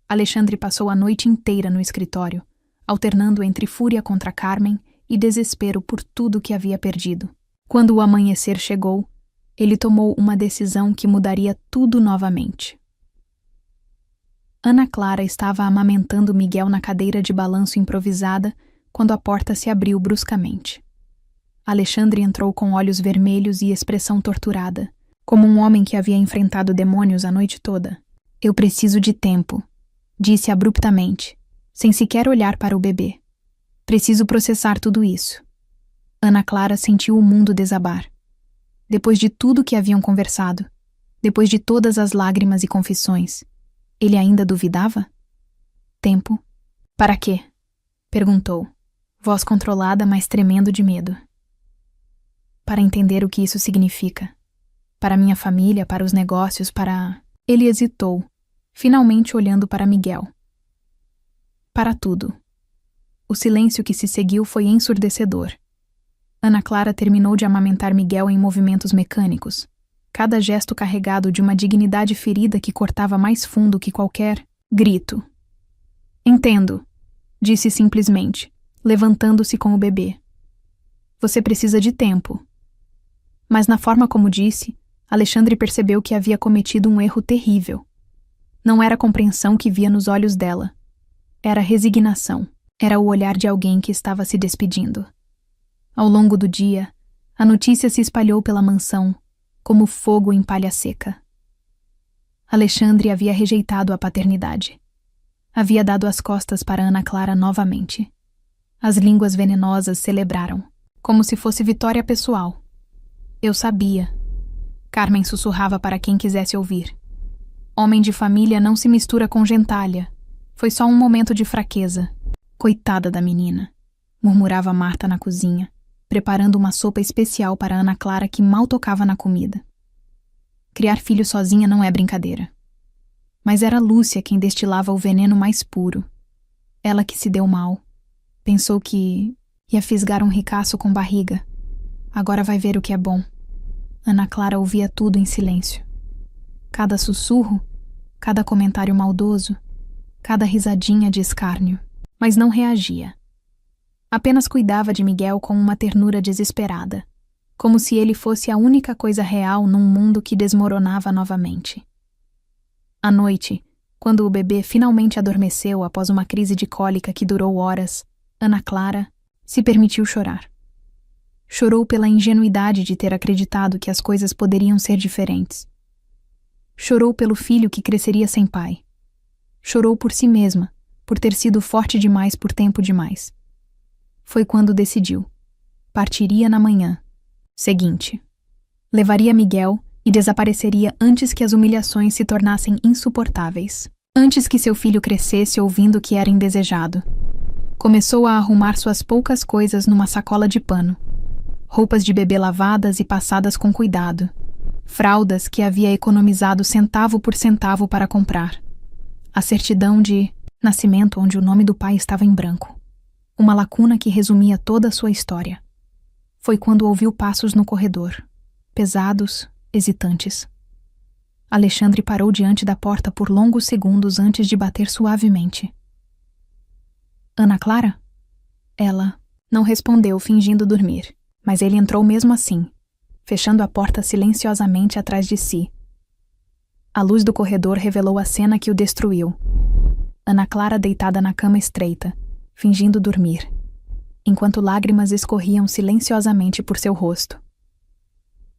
Alexandre passou a noite inteira no escritório, alternando entre fúria contra Carmen e desespero por tudo que havia perdido. Quando o amanhecer chegou, ele tomou uma decisão que mudaria tudo novamente. Ana Clara estava amamentando Miguel na cadeira de balanço improvisada quando a porta se abriu bruscamente. Alexandre entrou com olhos vermelhos e expressão torturada, como um homem que havia enfrentado demônios a noite toda. Eu preciso de tempo, disse abruptamente, sem sequer olhar para o bebê. Preciso processar tudo isso. Ana Clara sentiu o mundo desabar. Depois de tudo que haviam conversado, depois de todas as lágrimas e confissões, ele ainda duvidava? Tempo? Para quê? Perguntou, voz controlada, mas tremendo de medo. Para entender o que isso significa. Para minha família, para os negócios, para... Ele hesitou, finalmente olhando para Miguel. Para tudo. O silêncio que se seguiu foi ensurdecedor. Ana Clara terminou de amamentar Miguel em movimentos mecânicos, cada gesto carregado de uma dignidade ferida que cortava mais fundo que qualquer grito. Entendo, disse simplesmente, levantando-se com o bebê. Você precisa de tempo. Mas na forma como disse, Alexandre percebeu que havia cometido um erro terrível. Não era a compreensão que via nos olhos dela. Era resignação. Era o olhar de alguém que estava se despedindo. Ao longo do dia, a notícia se espalhou pela mansão, como fogo em palha seca. Alexandre havia rejeitado a paternidade. Havia dado as costas para Ana Clara novamente. As línguas venenosas celebraram, como se fosse vitória pessoal. Eu sabia. Carmen sussurrava para quem quisesse ouvir. Homem de família não se mistura com gentalha. Foi só um momento de fraqueza. Coitada da menina, murmurava Marta na cozinha, preparando uma sopa especial para Ana Clara que mal tocava na comida. Criar filho sozinha não é brincadeira. Mas era Lúcia quem destilava o veneno mais puro. Ela que se deu mal. Pensou que ia fisgar um ricaço com barriga. Agora vai ver o que é bom. Ana Clara ouvia tudo em silêncio. Cada sussurro, cada comentário maldoso, cada risadinha de escárnio. Mas não reagia. Apenas cuidava de Miguel com uma ternura desesperada, como se ele fosse a única coisa real num mundo que desmoronava novamente. À noite, quando o bebê finalmente adormeceu após uma crise de cólica que durou horas, Ana Clara se permitiu chorar. Chorou pela ingenuidade de ter acreditado que as coisas poderiam ser diferentes. Chorou pelo filho que cresceria sem pai. Chorou por si mesma, por ter sido forte demais por tempo demais. Foi quando decidiu. Partiria na manhã seguinte. Levaria Miguel e desapareceria antes que as humilhações se tornassem insuportáveis. Antes que seu filho crescesse ouvindo que era indesejado. Começou a arrumar suas poucas coisas numa sacola de pano. Roupas de bebê lavadas e passadas com cuidado. Fraldas que havia economizado centavo por centavo para comprar. A certidão de nascimento onde o nome do pai estava em branco. Uma lacuna que resumia toda a sua história. Foi quando ouviu passos no corredor. Pesados, hesitantes. Alexandre parou diante da porta por longos segundos antes de bater suavemente. Ana Clara? Ela não respondeu, fingindo dormir, mas ele entrou mesmo assim, fechando a porta silenciosamente atrás de si. A luz do corredor revelou a cena que o destruiu. Ana Clara deitada na cama estreita, fingindo dormir, enquanto lágrimas escorriam silenciosamente por seu rosto.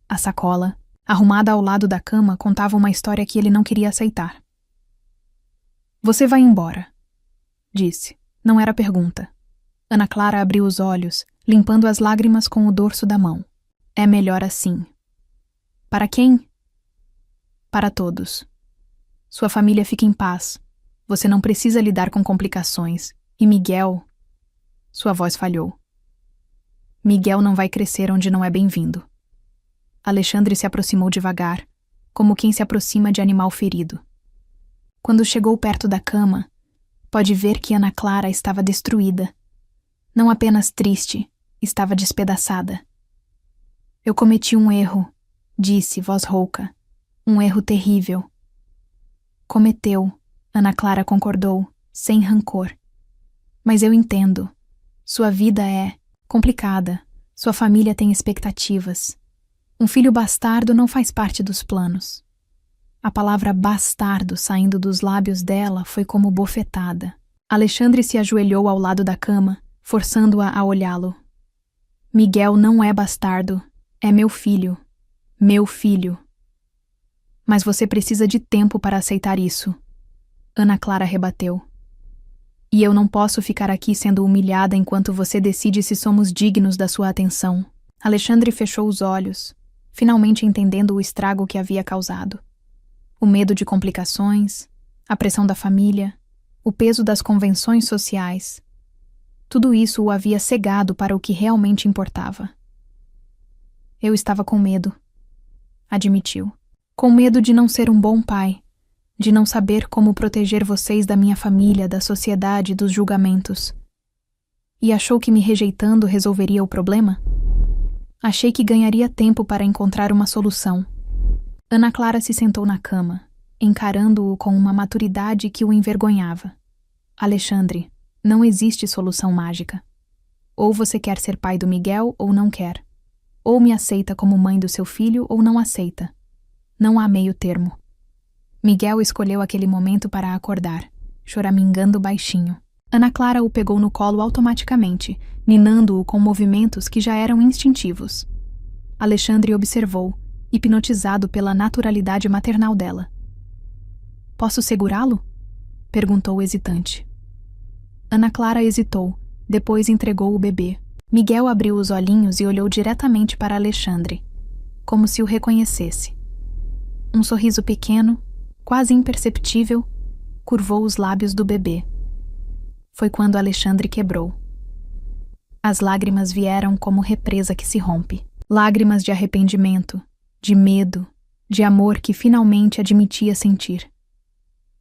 A sacola, arrumada ao lado da cama, contava uma história que ele não queria aceitar. "Você vai embora", disse. Não era pergunta. Ana Clara abriu os olhos, limpando as lágrimas com o dorso da mão. "É melhor assim." "Para quem?" "Para todos. Sua família fica em paz. Você não precisa lidar com complicações. E Miguel..." Sua voz falhou. "Miguel não vai crescer onde não é bem-vindo." Alexandre se aproximou devagar, como quem se aproxima de animal ferido. Quando chegou perto da cama, pode ver que Ana Clara estava destruída. Não apenas triste, estava despedaçada. "Eu cometi um erro", disse, voz rouca. "Um erro terrível." "Cometeu", Ana Clara concordou, sem rancor. "Mas eu entendo. Sua vida é complicada. Sua família tem expectativas. Um filho bastardo não faz parte dos planos." A palavra bastardo saindo dos lábios dela foi como bofetada. Alexandre se ajoelhou ao lado da cama, forçando-a a olhá-lo. "Miguel não é bastardo. É meu filho. Meu filho." "Mas você precisa de tempo para aceitar isso", Ana Clara rebateu. "E eu não posso ficar aqui sendo humilhada enquanto você decide se somos dignos da sua atenção." Alexandre fechou os olhos, finalmente entendendo o estrago que havia causado. O medo de complicações, a pressão da família, o peso das convenções sociais. Tudo isso o havia cegado para o que realmente importava. "Eu estava com medo", admitiu. "Com medo de não ser um bom pai, de não saber como proteger vocês da minha família, da sociedade, dos julgamentos." "E achou que me rejeitando resolveria o problema?" "Achei que ganharia tempo para encontrar uma solução." Ana Clara se sentou na cama, encarando-o com uma maturidade que o envergonhava. "Alexandre, não existe solução mágica. Ou você quer ser pai do Miguel ou não quer. Ou me aceita como mãe do seu filho ou não aceita. Não há meio termo." Miguel escolheu aquele momento para acordar, choramingando baixinho. Ana Clara o pegou no colo automaticamente, ninando-o com movimentos que já eram instintivos. Alexandre observou, hipnotizado pela naturalidade maternal dela. "Posso segurá-lo?" perguntou hesitante. Ana Clara hesitou, depois entregou o bebê. Miguel abriu os olhinhos e olhou diretamente para Alexandre, como se o reconhecesse. Um sorriso pequeno, quase imperceptível, curvou os lábios do bebê. Foi quando Alexandre quebrou. As lágrimas vieram como represa que se rompe. Lágrimas de arrependimento, de medo, de amor que finalmente admitia sentir.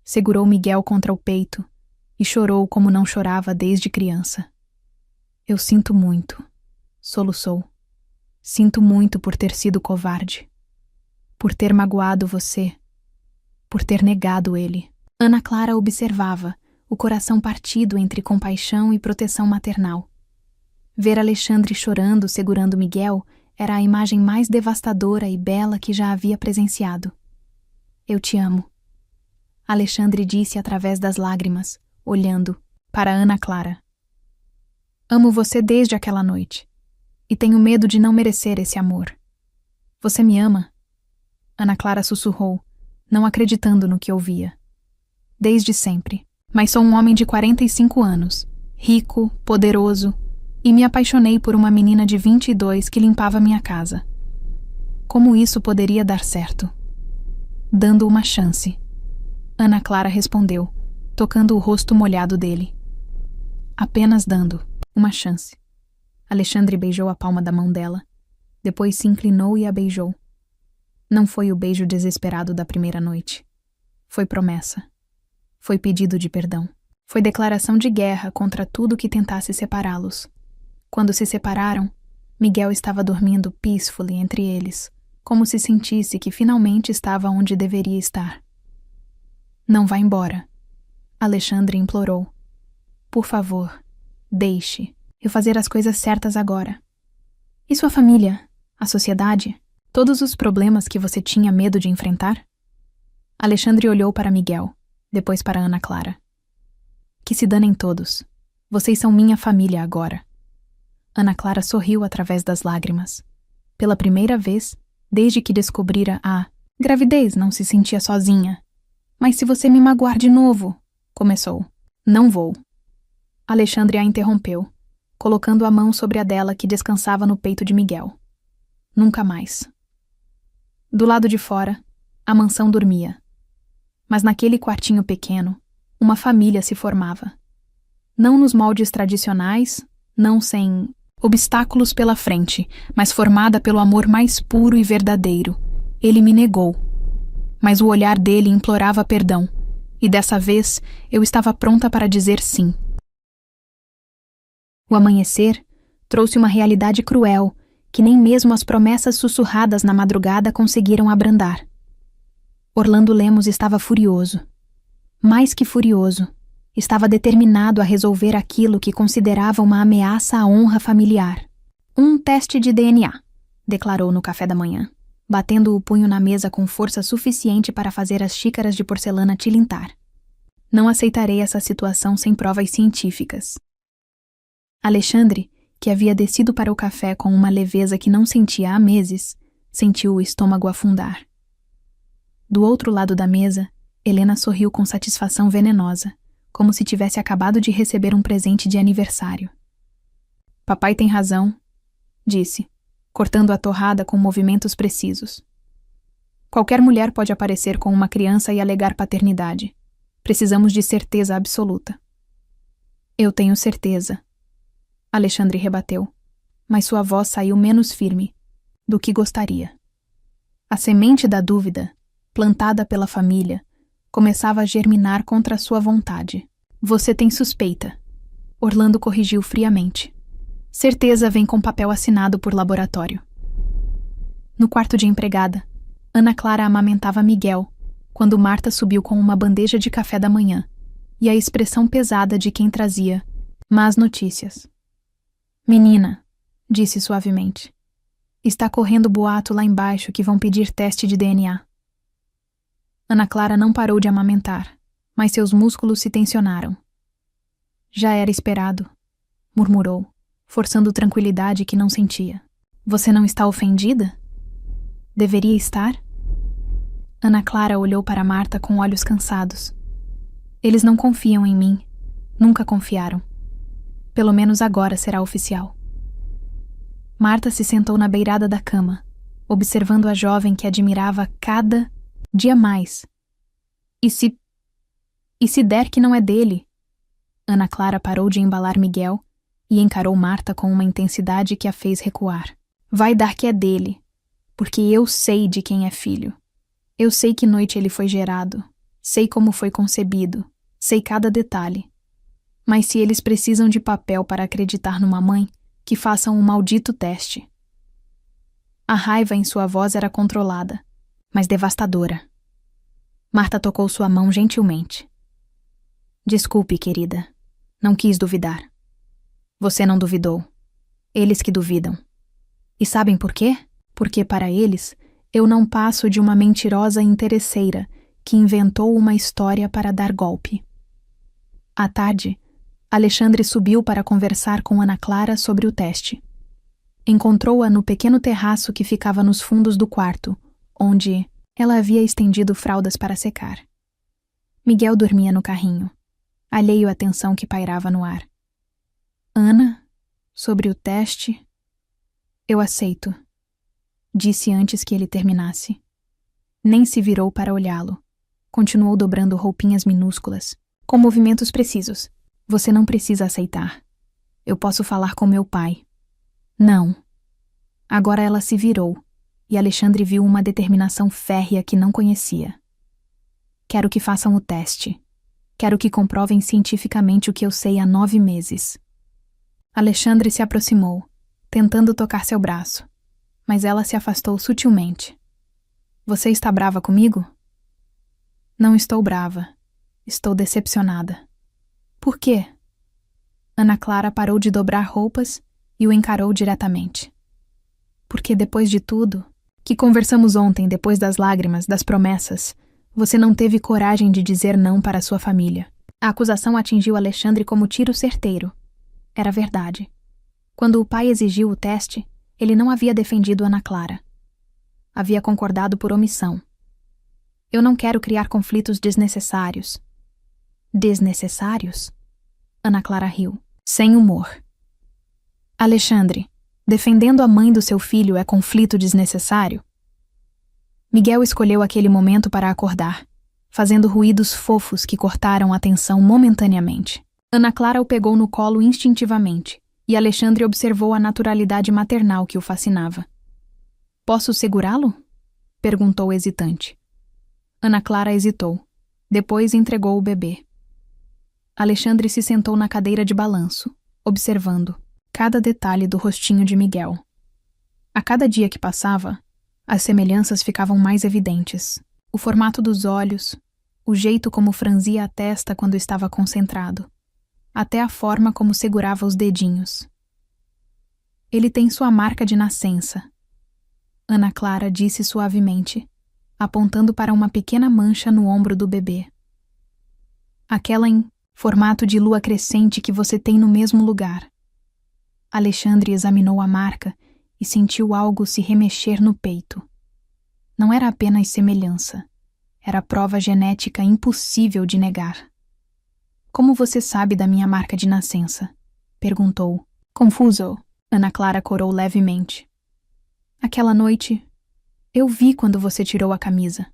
Segurou Miguel contra o peito e chorou como não chorava desde criança. "Eu sinto muito", soluçou. "Sinto muito por ter sido covarde. Por ter magoado você. Por ter negado ele." Ana Clara observava, o coração partido entre compaixão e proteção maternal. Ver Alexandre chorando segurando Miguel era a imagem mais devastadora e bela que já havia presenciado. "Eu te amo", Alexandre disse através das lágrimas, olhando para Ana Clara. "Amo você desde aquela noite. e tenho medo de não merecer esse amor. Você me ama? Ana Clara sussurrou, não acreditando no que ouvia. Desde sempre. Mas sou um homem de 45 anos, rico, poderoso, e me apaixonei por uma menina de 22 que limpava minha casa. Como isso poderia dar certo? Dando uma chance. Ana Clara respondeu, tocando o rosto molhado dele. Apenas dando uma chance. Alexandre beijou a palma da mão dela. Depois se inclinou e a beijou. Não foi o beijo desesperado da primeira noite. Foi promessa. Foi pedido de perdão. Foi declaração de guerra contra tudo que tentasse separá-los. Quando se separaram, Miguel estava dormindo peacefully entre eles, como se sentisse que finalmente estava onde deveria estar. Não vá embora. Alexandre implorou. Por favor, deixe eu fazer as coisas certas agora. E sua família? A sociedade? Todos os problemas que você tinha medo de enfrentar? Alexandre olhou para Miguel, depois para Ana Clara. Que se danem todos. Vocês são minha família agora. Ana Clara sorriu através das lágrimas. Pela primeira vez, desde que descobrira a gravidez, não se sentia sozinha. Mas se você me magoar de novo, começou. Não vou. Alexandre a interrompeu, colocando a mão sobre a dela que descansava no peito de Miguel. Nunca mais. Do lado de fora, a mansão dormia. Mas naquele quartinho pequeno, uma família se formava. Não nos moldes tradicionais, não sem obstáculos pela frente, mas formada pelo amor mais puro e verdadeiro. Ele me negou. Mas o olhar dele implorava perdão, e dessa vez eu estava pronta para dizer sim. O amanhecer trouxe uma realidade cruel, que nem mesmo as promessas sussurradas na madrugada conseguiram abrandar. Orlando Lemos estava furioso. Mais que furioso, estava determinado a resolver aquilo que considerava uma ameaça à honra familiar. Um teste de DNA, declarou no café da manhã, batendo o punho na mesa com força suficiente para fazer as xícaras de porcelana tilintar. Não aceitarei essa situação sem provas científicas. Alexandre, que havia descido para o café com uma leveza que não sentia há meses, sentiu o estômago afundar. Do outro lado da mesa, Helena sorriu com satisfação venenosa, como se tivesse acabado de receber um presente de aniversário. Papai tem razão, disse, cortando a torrada com movimentos precisos. Qualquer mulher pode aparecer com uma criança e alegar paternidade. Precisamos de certeza absoluta. Eu tenho certeza, Alexandre rebateu, mas sua voz saiu menos firme do que gostaria. A semente da dúvida, plantada pela família, começava a germinar contra sua vontade. Você tem suspeita, Orlando corrigiu friamente. Certeza vem com papel assinado por laboratório. No quarto de empregada, Ana Clara amamentava Miguel, quando Marta subiu com uma bandeja de café da manhã, e a expressão pesada de quem trazia más notícias. Menina, disse suavemente, está correndo boato lá embaixo que vão pedir teste de DNA. Ana Clara não parou de amamentar, mas seus músculos se tensionaram. Já era esperado, murmurou, forçando tranquilidade que não sentia. Você não está ofendida? Deveria estar? Ana Clara olhou para Marta com olhos cansados. Eles não confiam em mim. Nunca confiaram. Pelo menos agora será oficial. Marta se sentou na beirada da cama, observando a jovem que admirava cada dia mais. E se der que não é dele? Ana Clara parou de embalar Miguel e encarou Marta com uma intensidade que a fez recuar. Vai dar que é dele, porque eu sei de quem é filho. Eu sei que noite ele foi gerado, sei como foi concebido, sei cada detalhe. Mas se eles precisam de papel para acreditar numa mãe, que façam um maldito teste. A raiva em sua voz era controlada, mas devastadora. Marta tocou sua mão gentilmente. Desculpe, querida. Não quis duvidar. Você não duvidou. Eles que duvidam. E sabem por quê? Porque para eles, eu não passo de uma mentirosa interesseira que inventou uma história para dar golpe. À tarde, Alexandre subiu para conversar com Ana Clara sobre o teste. Encontrou-a no pequeno terraço que ficava nos fundos do quarto, onde ela havia estendido fraldas para secar. Miguel dormia no carrinho, alheio à tensão que pairava no ar. Ana, sobre o teste... Eu aceito, disse antes que ele terminasse. Nem se virou para olhá-lo. Continuou dobrando roupinhas minúsculas, com movimentos precisos. Você não precisa aceitar. Eu posso falar com meu pai. Não. Agora ela se virou, e Alexandre viu uma determinação férrea que não conhecia. Quero que façam o teste. Quero que comprovem cientificamente o que eu sei há 9 meses. Alexandre se aproximou, tentando tocar seu braço, mas ela se afastou sutilmente. Você está brava comigo? Não estou brava. Estou decepcionada. Por quê? Ana Clara parou de dobrar roupas e o encarou diretamente. Porque depois de tudo, que conversamos ontem depois das lágrimas, das promessas, você não teve coragem de dizer não para sua família. A acusação atingiu Alexandre como tiro certeiro. Era verdade. Quando o pai exigiu o teste, ele não havia defendido Ana Clara. Havia concordado por omissão. Eu não quero criar conflitos desnecessários. Desnecessários? Ana Clara riu, sem humor. Alexandre, defendendo a mãe do seu filho é conflito desnecessário? Miguel escolheu aquele momento para acordar, fazendo ruídos fofos que cortaram a tensão momentaneamente. Ana Clara o pegou no colo instintivamente, e Alexandre observou a naturalidade maternal que o fascinava. Posso segurá-lo? Perguntou hesitante. Ana Clara hesitou. Depois entregou o bebê. Alexandre se sentou na cadeira de balanço, observando cada detalhe do rostinho de Miguel. A cada dia que passava, as semelhanças ficavam mais evidentes. O formato dos olhos, o jeito como franzia a testa quando estava concentrado, até a forma como segurava os dedinhos. Ele tem sua marca de nascença, Ana Clara disse suavemente, apontando para uma pequena mancha no ombro do bebê. Aquela em formato de lua crescente que você tem no mesmo lugar. Alexandre examinou a marca e sentiu algo se remexer no peito. Não era apenas semelhança, era prova genética impossível de negar. Como você sabe da minha marca de nascença? Perguntou. Confuso, Ana Clara corou levemente. Aquela noite, eu vi quando você tirou a camisa.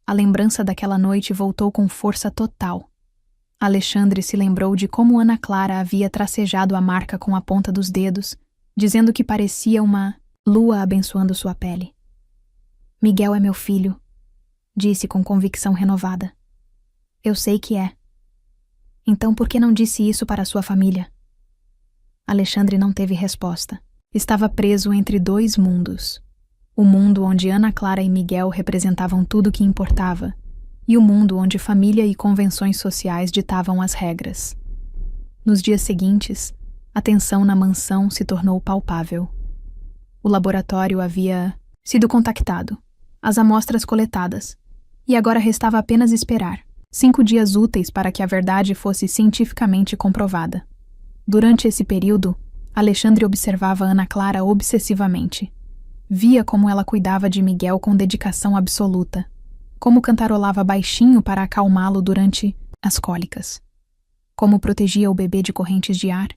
A lembrança daquela noite voltou com força total. Alexandre se lembrou de como Ana Clara havia tracejado a marca com a ponta dos dedos, dizendo que parecia uma lua abençoando sua pele. Miguel é meu filho, disse com convicção renovada. Eu sei que é. Então por que não disse isso para sua família? Alexandre não teve resposta. Estava preso entre 2 mundos. O mundo onde Ana Clara e Miguel representavam tudo o que importava, e o mundo onde família e convenções sociais ditavam as regras. Nos dias seguintes, a tensão na mansão se tornou palpável. O laboratório havia sido contactado, as amostras coletadas, e agora restava apenas esperar 5 dias úteis para que a verdade fosse cientificamente comprovada. Durante esse período, Alexandre observava Ana Clara obsessivamente. Via como ela cuidava de Miguel com dedicação absoluta, como cantarolava baixinho para acalmá-lo durante as cólicas, como protegia o bebê de correntes de ar,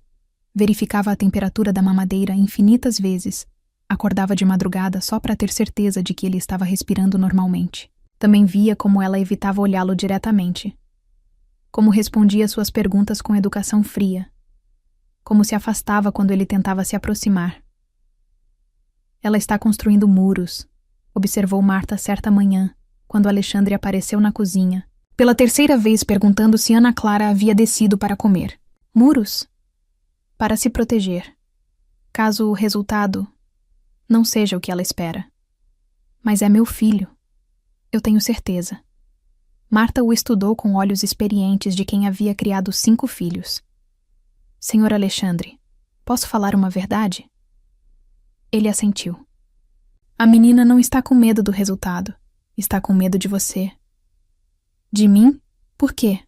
verificava a temperatura da mamadeira infinitas vezes, acordava de madrugada só para ter certeza de que ele estava respirando normalmente. Também via como ela evitava olhá-lo diretamente, como respondia suas perguntas com educação fria, como se afastava quando ele tentava se aproximar. Ela está construindo muros, observou Marta certa manhã, quando Alexandre apareceu na cozinha, pela 3ª vez perguntando se Ana Clara havia descido para comer. Muros? Para se proteger, caso o resultado não seja o que ela espera. Mas é meu filho. Eu tenho certeza. Marta o estudou com olhos experientes de quem havia criado 5 filhos. Senhor Alexandre, posso falar uma verdade? Ele assentiu. A menina não está com medo do resultado. Está com medo de você. De mim? Por quê?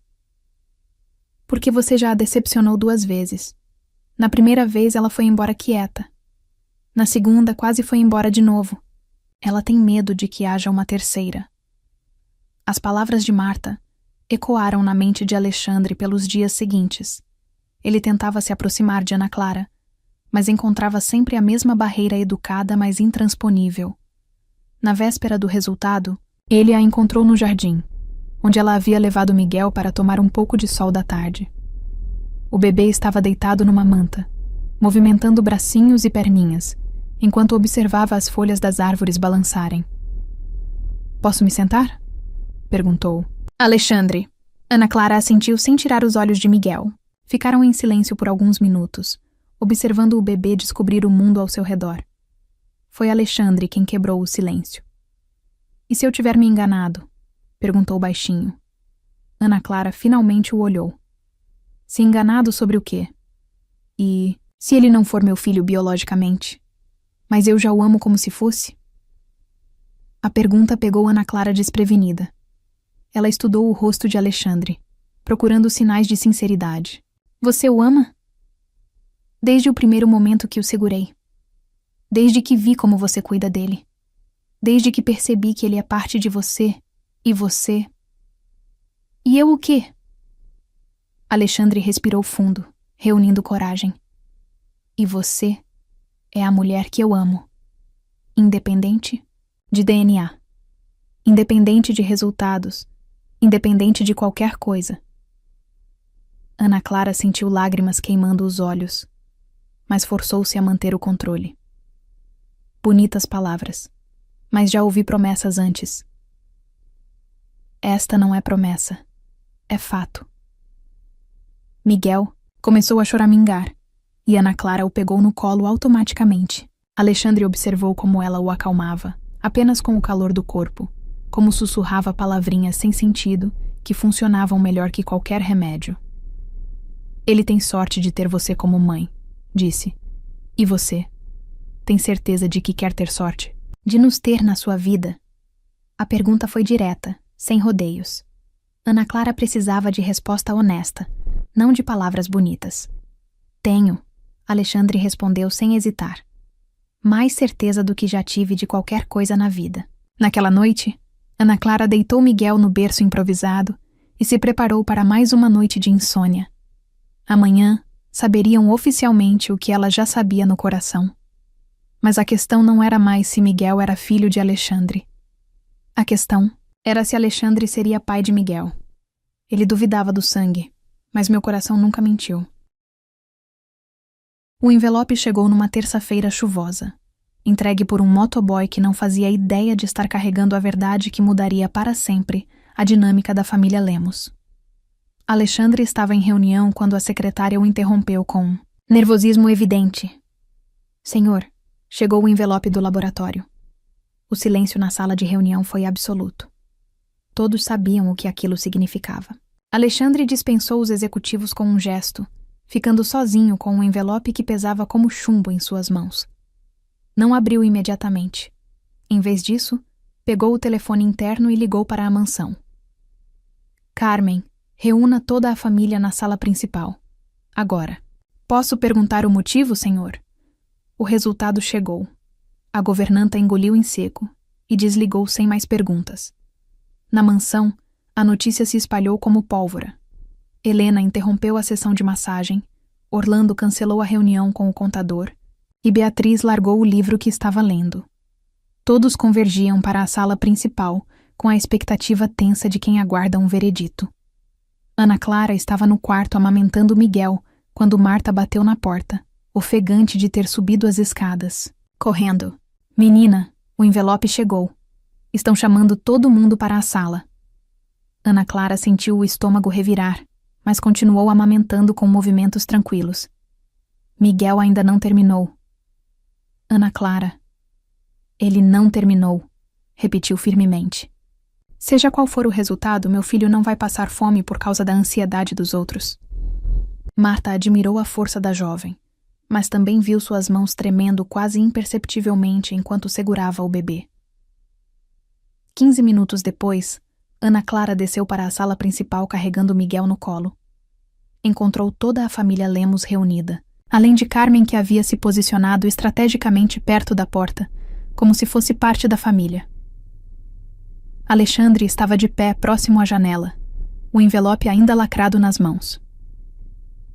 Porque você já a decepcionou 2 vezes. Na primeira vez ela foi embora quieta. Na segunda, quase foi embora de novo. Ela tem medo de que haja uma terceira. As palavras de Marta ecoaram na mente de Alexandre pelos dias seguintes. Ele tentava se aproximar de Ana Clara, mas encontrava sempre a mesma barreira educada, mas intransponível. Na véspera do resultado, ele a encontrou no jardim, onde ela havia levado Miguel para tomar um pouco de sol da tarde. O bebê estava deitado numa manta, movimentando bracinhos e perninhas, enquanto observava as folhas das árvores balançarem. "Posso me sentar?" perguntou. Alexandre. Ana Clara assentiu sem tirar os olhos de Miguel. Ficaram em silêncio por alguns minutos, observando o bebê descobrir o mundo ao seu redor. Foi Alexandre quem quebrou o silêncio. "E se eu tiver me enganado?" perguntou baixinho. Ana Clara finalmente o olhou. "Se enganado sobre o quê? E se ele não for meu filho biologicamente? Mas eu já o amo como se fosse?" A pergunta pegou Ana Clara desprevenida. Ela estudou o rosto de Alexandre, procurando sinais de sinceridade. "Você o ama?" "Desde o primeiro momento que o segurei. Desde que vi como você cuida dele. Desde que percebi que ele é parte de você, e você... E eu o quê?" Alexandre respirou fundo, reunindo coragem. "E você é a mulher que eu amo. Independente de DNA. Independente de resultados. Independente de qualquer coisa." Ana Clara sentiu lágrimas queimando os olhos, mas forçou-se a manter o controle. Bonitas palavras, mas já ouvi promessas antes. Esta não é promessa, é fato. Miguel começou a choramingar, e Ana Clara o pegou no colo automaticamente. Alexandre observou como ela o acalmava, apenas com o calor do corpo, como sussurrava palavrinhas sem sentido que funcionavam melhor que qualquer remédio. "Ele tem sorte de ter você como mãe", disse. "E você? Tem certeza de que quer ter sorte? De nos ter na sua vida?" A pergunta foi direta, sem rodeios. Ana Clara precisava de resposta honesta, não de palavras bonitas. "Tenho", Alexandre respondeu sem hesitar. "Mais certeza do que já tive de qualquer coisa na vida." Naquela noite, Ana Clara deitou Miguel no berço improvisado e se preparou para mais uma noite de insônia. Amanhã, saberiam oficialmente o que ela já sabia no coração. Mas a questão não era mais se Miguel era filho de Alexandre. A questão era se Alexandre seria pai de Miguel. Ele duvidava do sangue, mas meu coração nunca mentiu. O envelope chegou numa terça-feira chuvosa, entregue por um motoboy que não fazia ideia de estar carregando a verdade que mudaria para sempre a dinâmica da família Lemos. Alexandre estava em reunião quando a secretária o interrompeu com nervosismo evidente. "Senhor, chegou o envelope do laboratório." O silêncio na sala de reunião foi absoluto. Todos sabiam o que aquilo significava. Alexandre dispensou os executivos com um gesto, ficando sozinho com um envelope que pesava como chumbo em suas mãos. Não abriu imediatamente. Em vez disso, pegou o telefone interno e ligou para a mansão. "Carmen, reúna toda a família na sala principal. Agora." "Posso perguntar o motivo, senhor?" O resultado chegou. A governanta engoliu em seco e desligou sem mais perguntas. Na mansão, a notícia se espalhou como pólvora. Helena interrompeu a sessão de massagem, Orlando cancelou a reunião com o contador e Beatriz largou o livro que estava lendo. Todos convergiam para a sala principal, com a expectativa tensa de quem aguarda um veredito. Ana Clara estava no quarto amamentando Miguel quando Marta bateu na porta, ofegante de ter subido as escadas. Correndo. "Menina, o envelope chegou. Estão chamando todo mundo para a sala." Ana Clara sentiu o estômago revirar, mas continuou amamentando com movimentos tranquilos. Miguel ainda não terminou. "Ana Clara, ele não terminou", repetiu firmemente. "Seja qual for o resultado, meu filho não vai passar fome por causa da ansiedade dos outros." Marta admirou a força da jovem, mas também viu suas mãos tremendo quase imperceptivelmente enquanto segurava o bebê. 15 minutos depois, Ana Clara desceu para a sala principal carregando Miguel no colo. Encontrou toda a família Lemos reunida, além de Carmen, que havia se posicionado estrategicamente perto da porta, como se fosse parte da família. Alexandre estava de pé próximo à janela, o envelope ainda lacrado nas mãos.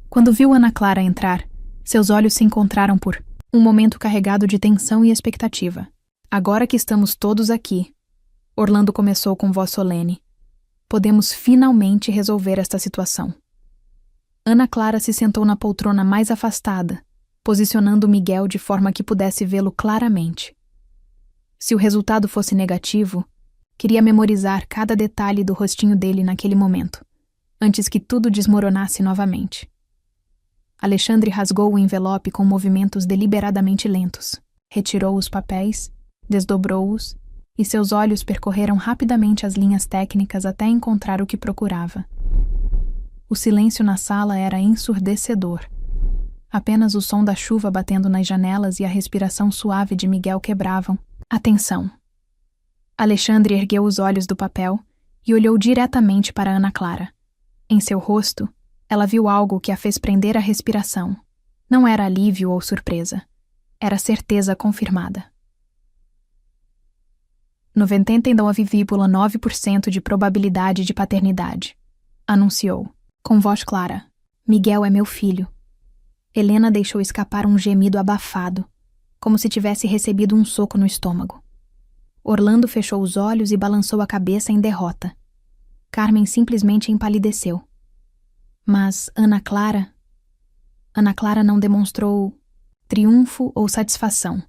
Quando viu Ana Clara entrar, seus olhos se encontraram por um momento carregado de tensão e expectativa. Agora que estamos todos aqui, Orlando começou com voz solene, podemos finalmente resolver esta situação. Ana Clara se sentou na poltrona mais afastada, posicionando Miguel de forma que pudesse vê-lo claramente. Se o resultado fosse negativo, queria memorizar cada detalhe do rostinho dele naquele momento, antes que tudo desmoronasse novamente. Alexandre rasgou o envelope com movimentos deliberadamente lentos, retirou os papéis, desdobrou-os, e seus olhos percorreram rapidamente as linhas técnicas até encontrar o que procurava. O silêncio na sala era ensurdecedor. Apenas o som da chuva batendo nas janelas e a respiração suave de Miguel quebravam a tensão. Alexandre ergueu os olhos do papel e olhou diretamente para Ana Clara. Em seu rosto, ela viu algo que a fez prender a respiração. Não era alívio ou surpresa. Era certeza confirmada. 99,9% de probabilidade de paternidade, anunciou, com voz clara. Miguel é meu filho. Helena deixou escapar um gemido abafado, como se tivesse recebido um soco no estômago. Orlando fechou os olhos e balançou a cabeça em derrota. Carmen simplesmente empalideceu. Mas Ana Clara não demonstrou triunfo ou satisfação.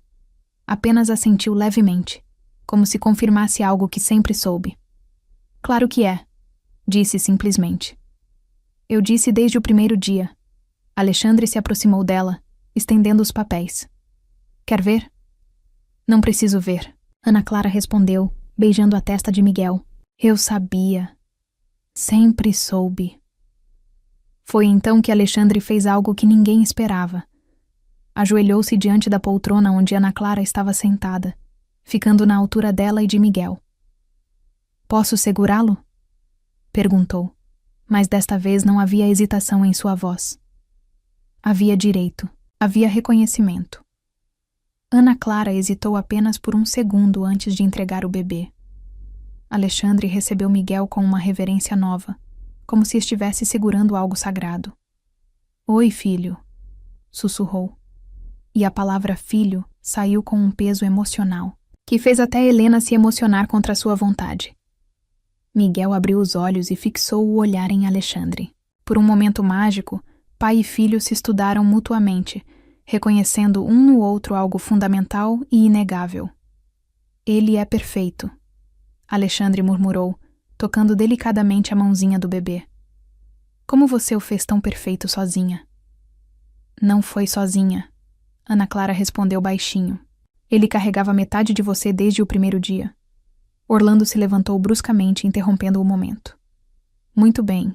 Apenas assentiu levemente, como se confirmasse algo que sempre soube. Claro que é, disse simplesmente. Eu disse desde o primeiro dia. Alexandre se aproximou dela, estendendo os papéis. Quer ver? Não preciso ver, Ana Clara respondeu, beijando a testa de Miguel. Eu sabia. Sempre soube. Foi então que Alexandre fez algo que ninguém esperava. Ajoelhou-se diante da poltrona onde Ana Clara estava sentada, ficando na altura dela e de Miguel. Posso segurá-lo? Perguntou, mas desta vez não havia hesitação em sua voz. Havia direito, havia reconhecimento. Ana Clara hesitou apenas por um segundo antes de entregar o bebê. Alexandre recebeu Miguel com uma reverência nova, como se estivesse segurando algo sagrado. Oi, filho, sussurrou. E a palavra filho saiu com um peso emocional, que fez até Helena se emocionar contra sua vontade. Miguel abriu os olhos e fixou o olhar em Alexandre. Por um momento mágico, pai e filho se estudaram mutuamente, reconhecendo um no outro algo fundamental e inegável. Ele é perfeito, Alexandre murmurou, tocando delicadamente a mãozinha do bebê. Como você o fez tão perfeito sozinha? Não foi sozinha, Ana Clara respondeu baixinho. Ele carregava metade de você desde o primeiro dia. Orlando se levantou bruscamente, interrompendo o momento. Muito bem.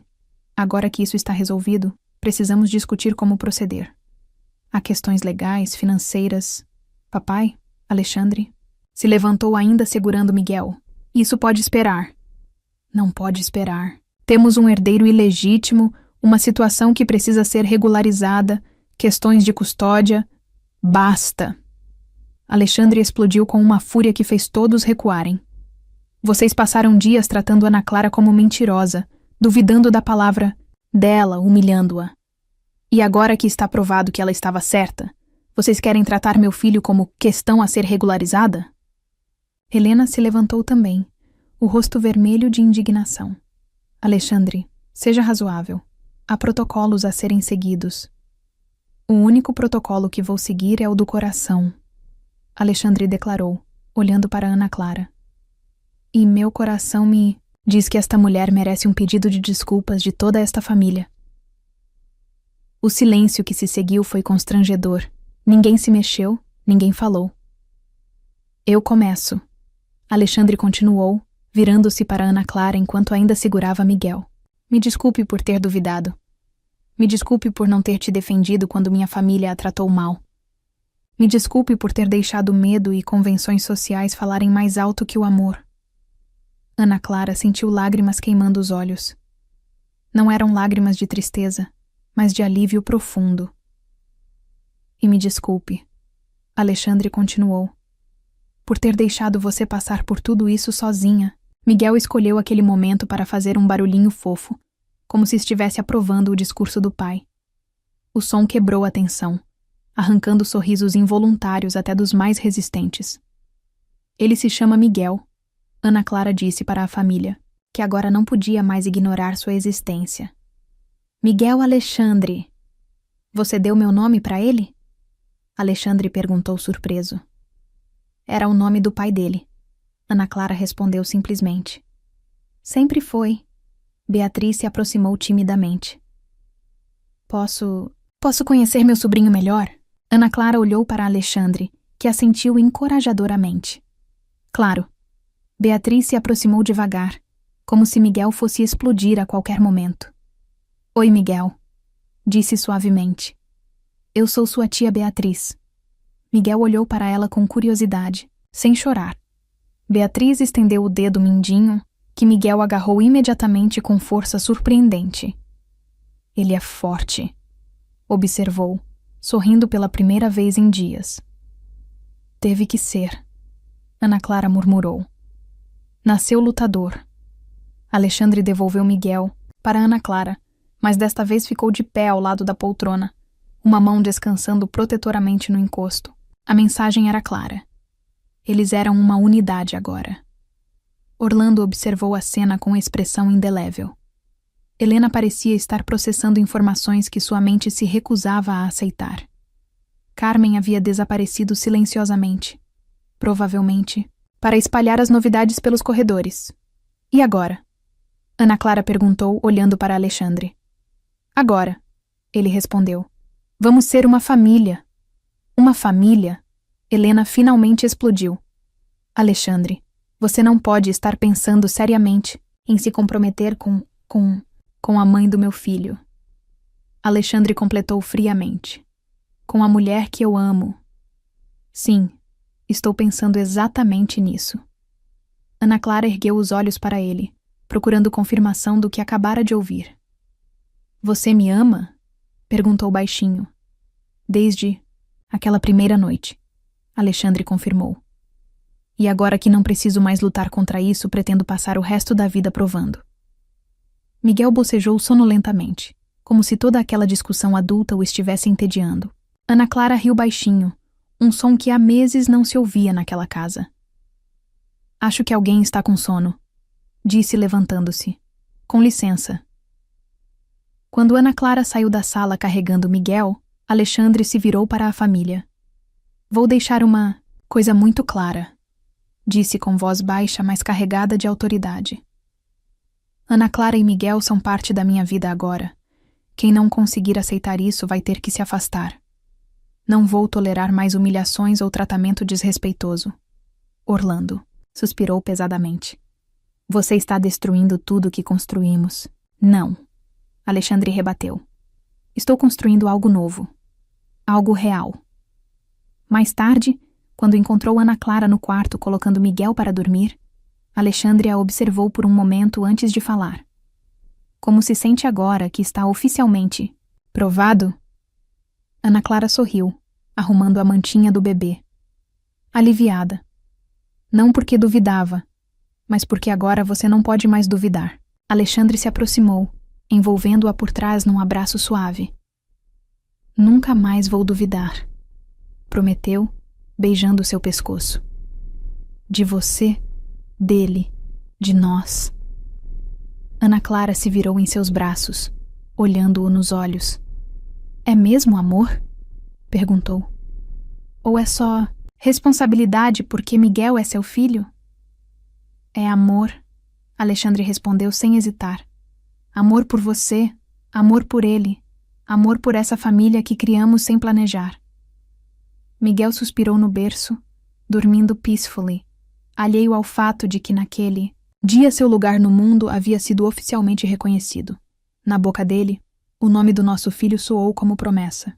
Agora que isso está resolvido, precisamos discutir como proceder. Há questões legais, financeiras. Papai, Alexandre, se levantou ainda segurando Miguel. Isso pode esperar. Não pode esperar. Temos um herdeiro ilegítimo, uma situação que precisa ser regularizada, questões de custódia. Basta! Alexandre explodiu com uma fúria que fez todos recuarem. Vocês passaram dias tratando Ana Clara como mentirosa, duvidando da palavra dela, humilhando-a. E agora que está provado que ela estava certa, vocês querem tratar meu filho como questão a ser regularizada? Helena se levantou também, o rosto vermelho de indignação. Alexandre, seja razoável. Há protocolos a serem seguidos. O único protocolo que vou seguir é o do coração, Alexandre declarou, olhando para Ana Clara. E meu coração me diz que esta mulher merece um pedido de desculpas de toda esta família. O silêncio que se seguiu foi constrangedor. Ninguém se mexeu, ninguém falou. Eu começo, Alexandre continuou, virando-se para Ana Clara enquanto ainda segurava Miguel. Me desculpe por ter duvidado. Me desculpe por não ter te defendido quando minha família a tratou mal. Me desculpe por ter deixado medo e convenções sociais falarem mais alto que o amor. Ana Clara sentiu lágrimas queimando os olhos. Não eram lágrimas de tristeza, mas de alívio profundo. E me desculpe. Alexandre continuou. Por ter deixado você passar por tudo isso sozinha. Miguel escolheu aquele momento para fazer um barulhinho fofo, como se estivesse aprovando o discurso do pai. O som quebrou a tensão, arrancando sorrisos involuntários até dos mais resistentes. Ele se chama Miguel, Ana Clara disse para a família, que agora não podia mais ignorar sua existência. Miguel Alexandre. Você deu meu nome para ele? Alexandre perguntou surpreso. Era o nome do pai dele. Ana Clara respondeu simplesmente. Sempre foi. Beatriz se aproximou timidamente. Posso conhecer meu sobrinho melhor? Ana Clara olhou para Alexandre, que assentiu encorajadoramente. Claro. Beatriz se aproximou devagar, como se Miguel fosse explodir a qualquer momento. Oi, Miguel, disse suavemente. Eu sou sua tia Beatriz. Miguel olhou para ela com curiosidade, sem chorar. Beatriz estendeu o dedo mindinho, que Miguel agarrou imediatamente com força surpreendente. Ele é forte, observou, sorrindo pela primeira vez em dias. Teve que ser, Ana Clara murmurou. Nasceu lutador. Alexandre devolveu Miguel para Ana Clara, mas desta vez ficou de pé ao lado da poltrona, uma mão descansando protetoramente no encosto. A mensagem era clara. Eles eram uma unidade agora. Orlando observou a cena com expressão indelével. Helena parecia estar processando informações que sua mente se recusava a aceitar. Carmen havia desaparecido silenciosamente, provavelmente para espalhar as novidades pelos corredores. E agora? Ana Clara perguntou, olhando para Alexandre. Agora, ele respondeu. Vamos ser uma família. Uma família? Helena finalmente explodiu. Alexandre, você não pode estar pensando seriamente em se comprometer com a mãe do meu filho. Alexandre completou friamente. Com a mulher que eu amo. Sim, estou pensando exatamente nisso. Ana Clara ergueu os olhos para ele, procurando confirmação do que acabara de ouvir. Você me ama? Perguntou baixinho. Desde aquela primeira noite, Alexandre confirmou. E agora que não preciso mais lutar contra isso, pretendo passar o resto da vida provando. Miguel bocejou sonolentamente, como se toda aquela discussão adulta o estivesse entediando. Ana Clara riu baixinho, um som que há meses não se ouvia naquela casa. Acho que alguém está com sono, disse levantando-se. Com licença. Quando Ana Clara saiu da sala carregando Miguel, Alexandre se virou para a família. Vou deixar uma coisa muito clara, disse com voz baixa, mas carregada de autoridade. Ana Clara e Miguel são parte da minha vida agora. Quem não conseguir aceitar isso vai ter que se afastar. Não vou tolerar mais humilhações ou tratamento desrespeitoso. Orlando suspirou pesadamente. Você está destruindo tudo que construímos. Não. Alexandre rebateu. Estou construindo algo novo. Algo real. Mais tarde, quando encontrou Ana Clara no quarto colocando Miguel para dormir, Alexandre a observou por um momento antes de falar. Como se sente agora que está oficialmente provado? Ana Clara sorriu, arrumando a mantinha do bebê. Aliviada. Não porque duvidava, mas porque agora você não pode mais duvidar. Alexandre se aproximou, envolvendo-a por trás num abraço suave. Nunca mais vou duvidar, prometeu, beijando seu pescoço. De você, dele, de nós. Ana Clara se virou em seus braços, olhando-o nos olhos. É mesmo amor? Perguntou. Ou é só responsabilidade porque Miguel é seu filho? É amor, Alexandre respondeu sem hesitar. Amor por você, amor por ele, amor por essa família que criamos sem planejar. Miguel suspirou no berço, dormindo peacefully, alheio ao fato de que naquele dia seu lugar no mundo havia sido oficialmente reconhecido. Na boca dele, o nome do nosso filho soou como promessa.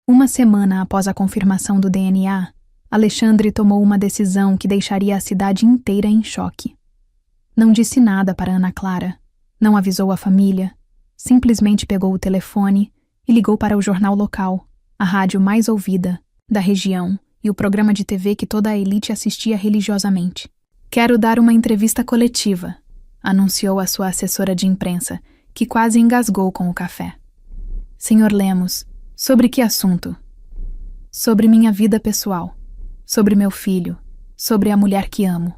Uma semana após a confirmação do DNA, Alexandre tomou uma decisão que deixaria a cidade inteira em choque. Não disse nada para Ana Clara, não avisou a família, simplesmente pegou o telefone e ligou para o jornal local, a rádio mais ouvida da região e o programa de TV que toda a elite assistia religiosamente. Quero dar uma entrevista coletiva, anunciou a sua assessora de imprensa, que quase engasgou com o café. Senhor Lemos, sobre que assunto? Sobre minha vida pessoal, sobre meu filho, sobre a mulher que amo.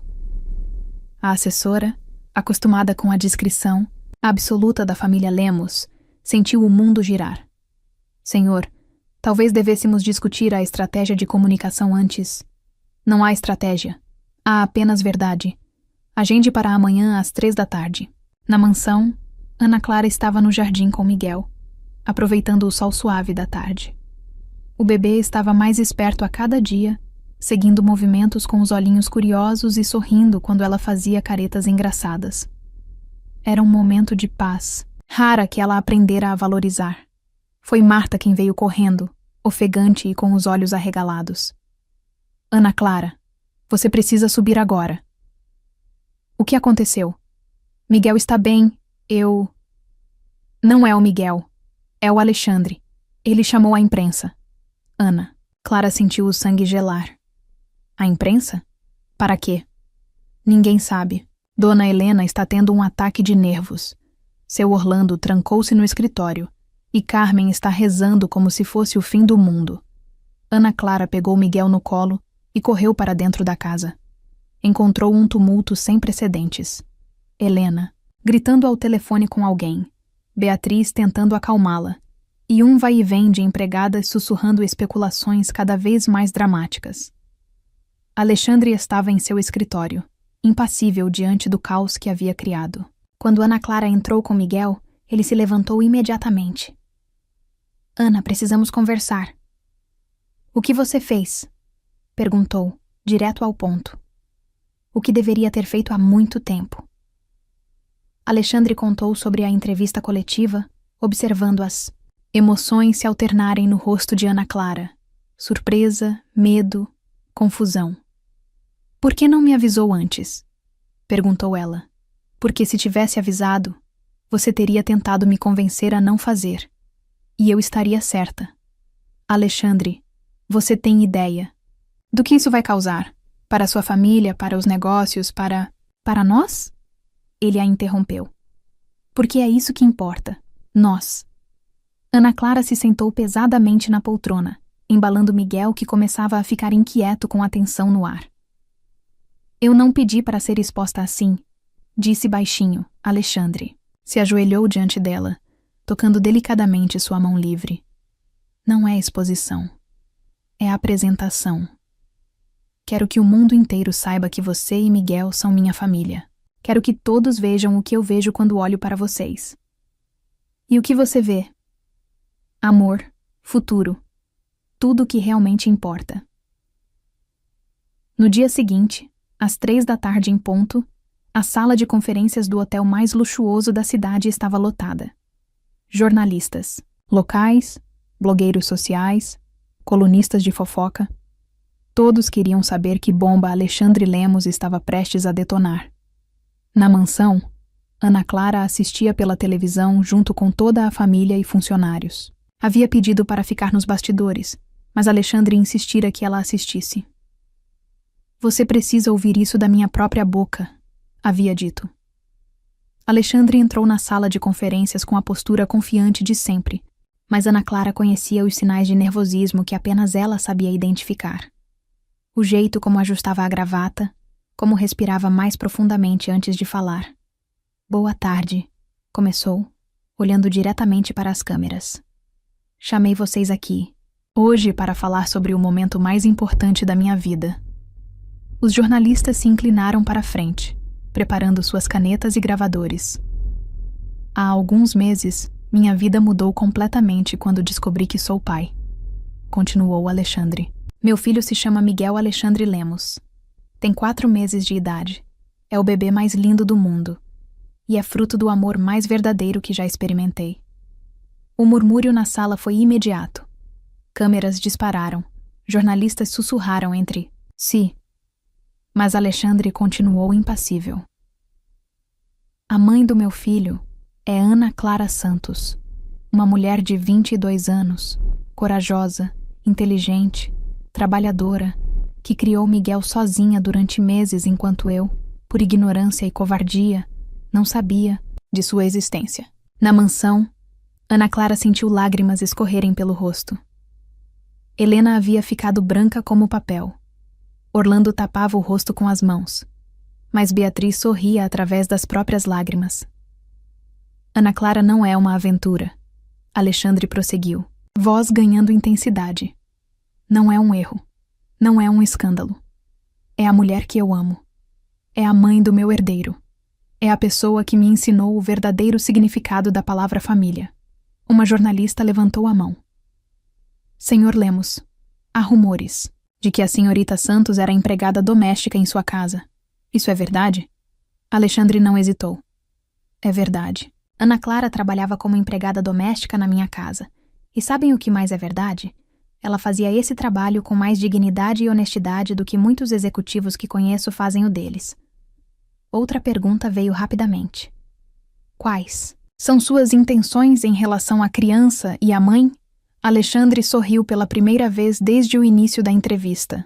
A assessora, acostumada com a discrição absoluta da família Lemos, sentiu o mundo girar. Senhor, talvez devêssemos discutir a estratégia de comunicação antes. Não há estratégia. Há apenas verdade. Agende para amanhã às 3 da tarde. Na mansão, Ana Clara estava no jardim com Miguel, aproveitando o sol suave da tarde. O bebê estava mais esperto a cada dia, seguindo movimentos com os olhinhos curiosos e sorrindo quando ela fazia caretas engraçadas. Era um momento de paz, rara que ela aprendera a valorizar. Foi Marta quem veio correndo, ofegante e com os olhos arregalados. Ana Clara, você precisa subir agora. O que aconteceu? Miguel está bem, Não é o Miguel, é o Alexandre. Ele chamou a imprensa. Ana. Clara sentiu o sangue gelar. A imprensa? Para quê? Ninguém sabe. Dona Helena está tendo um ataque de nervos. Seu Orlando trancou-se no escritório e Carmen está rezando como se fosse o fim do mundo. Ana Clara pegou Miguel no colo e correu para dentro da casa. Encontrou um tumulto sem precedentes. Helena, gritando ao telefone com alguém. Beatriz tentando acalmá-la. E um vai e vem de empregadas sussurrando especulações cada vez mais dramáticas. Alexandre estava em seu escritório, impassível diante do caos que havia criado. Quando Ana Clara entrou com Miguel, ele se levantou imediatamente. Ana, precisamos conversar. O que você fez? Perguntou, direto ao ponto. O que deveria ter feito há muito tempo. Alexandre contou sobre a entrevista coletiva, observando as emoções se alternarem no rosto de Ana Clara. Surpresa, medo, confusão. Por que não me avisou antes? Perguntou ela. Porque se tivesse avisado, você teria tentado me convencer a não fazer. E eu estaria certa. Alexandre, você tem ideia do que isso vai causar? Para sua família, para os negócios, para nós? Ele a interrompeu. Porque é isso que importa. Nós. Ana Clara se sentou pesadamente na poltrona, embalando Miguel, que começava a ficar inquieto com a tensão no ar. Eu não pedi para ser exposta assim, disse baixinho, Alexandre. Se ajoelhou diante dela, tocando delicadamente sua mão livre. Não é exposição. É apresentação. Quero que o mundo inteiro saiba que você e Miguel são minha família. Quero que todos vejam o que eu vejo quando olho para vocês. E o que você vê? Amor, futuro, tudo o que realmente importa. No dia seguinte, às 3 da tarde em ponto, a sala de conferências do hotel mais luxuoso da cidade estava lotada. Jornalistas, locais, blogueiros sociais, colunistas de fofoca. Todos queriam saber que bomba Alexandre Lemos estava prestes a detonar. Na mansão, Ana Clara assistia pela televisão junto com toda a família e funcionários. Havia pedido para ficar nos bastidores, mas Alexandre insistira que ela assistisse. Você precisa ouvir isso da minha própria boca, havia dito. Alexandre entrou na sala de conferências com a postura confiante de sempre, mas Ana Clara conhecia os sinais de nervosismo que apenas ela sabia identificar. O jeito como ajustava a gravata, como respirava mais profundamente antes de falar. Boa tarde, começou, olhando diretamente para as câmeras. Chamei vocês aqui, hoje, para falar sobre o momento mais importante da minha vida. Os jornalistas se inclinaram para a frente, preparando suas canetas e gravadores. Há alguns meses, minha vida mudou completamente quando descobri que sou pai. Continuou Alexandre. Meu filho se chama Miguel Alexandre Lemos. Tem 4 meses de idade. É o bebê mais lindo do mundo. E é fruto do amor mais verdadeiro que já experimentei. O murmúrio na sala foi imediato. Câmeras dispararam. Jornalistas sussurraram entre si. Mas Alexandre continuou impassível. A mãe do meu filho é Ana Clara Santos, Uma mulher de 22 anos, corajosa, inteligente, trabalhadora, que criou Miguel sozinha durante meses enquanto eu, por ignorância e covardia, não sabia de sua existência. Na mansão, Ana Clara sentiu lágrimas escorrerem pelo rosto. Helena havia ficado branca como papel. Orlando tapava o rosto com as mãos, mas Beatriz sorria através das próprias lágrimas. Ana Clara não é uma aventura, Alexandre prosseguiu, voz ganhando intensidade. Não é um erro. Não é um escândalo. É a mulher que eu amo. É a mãe do meu herdeiro. É a pessoa que me ensinou o verdadeiro significado da palavra família. Uma jornalista levantou a mão. Senhor Lemos, há rumores de que a senhorita Santos era empregada doméstica em sua casa. Isso é verdade? Alexandre não hesitou. É verdade. Ana Clara trabalhava como empregada doméstica na minha casa. E sabem o que mais é verdade? Ela fazia esse trabalho com mais dignidade e honestidade do que muitos executivos que conheço fazem o deles. Outra pergunta veio rapidamente. Quais são suas intenções em relação à criança e à mãe? Alexandre sorriu pela primeira vez desde o início da entrevista.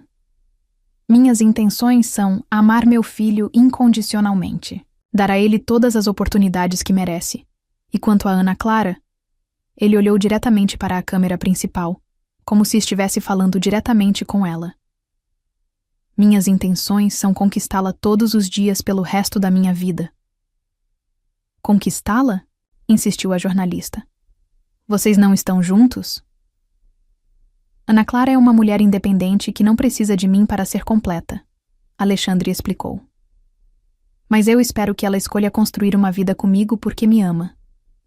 Minhas intenções são amar meu filho incondicionalmente, dar a ele todas as oportunidades que merece. E quanto a Ana Clara, ele olhou diretamente para a câmera principal, como se estivesse falando diretamente com ela. Minhas intenções são conquistá-la todos os dias pelo resto da minha vida. Conquistá-la? Insistiu a jornalista. Vocês não estão juntos? Ana Clara é uma mulher independente que não precisa de mim para ser completa, Alexandre explicou. Mas eu espero que ela escolha construir uma vida comigo porque me ama,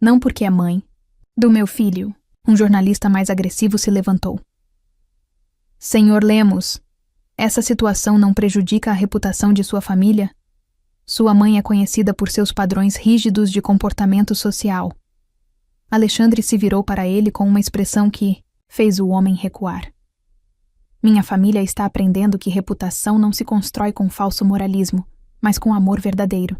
não porque é mãe. Do meu filho, um jornalista mais agressivo se levantou. Senhor Lemos, essa situação não prejudica a reputação de sua família? Sua mãe é conhecida por seus padrões rígidos de comportamento social. Alexandre se virou para ele com uma expressão que fez o homem recuar. Minha família está aprendendo que reputação não se constrói com falso moralismo, mas com amor verdadeiro.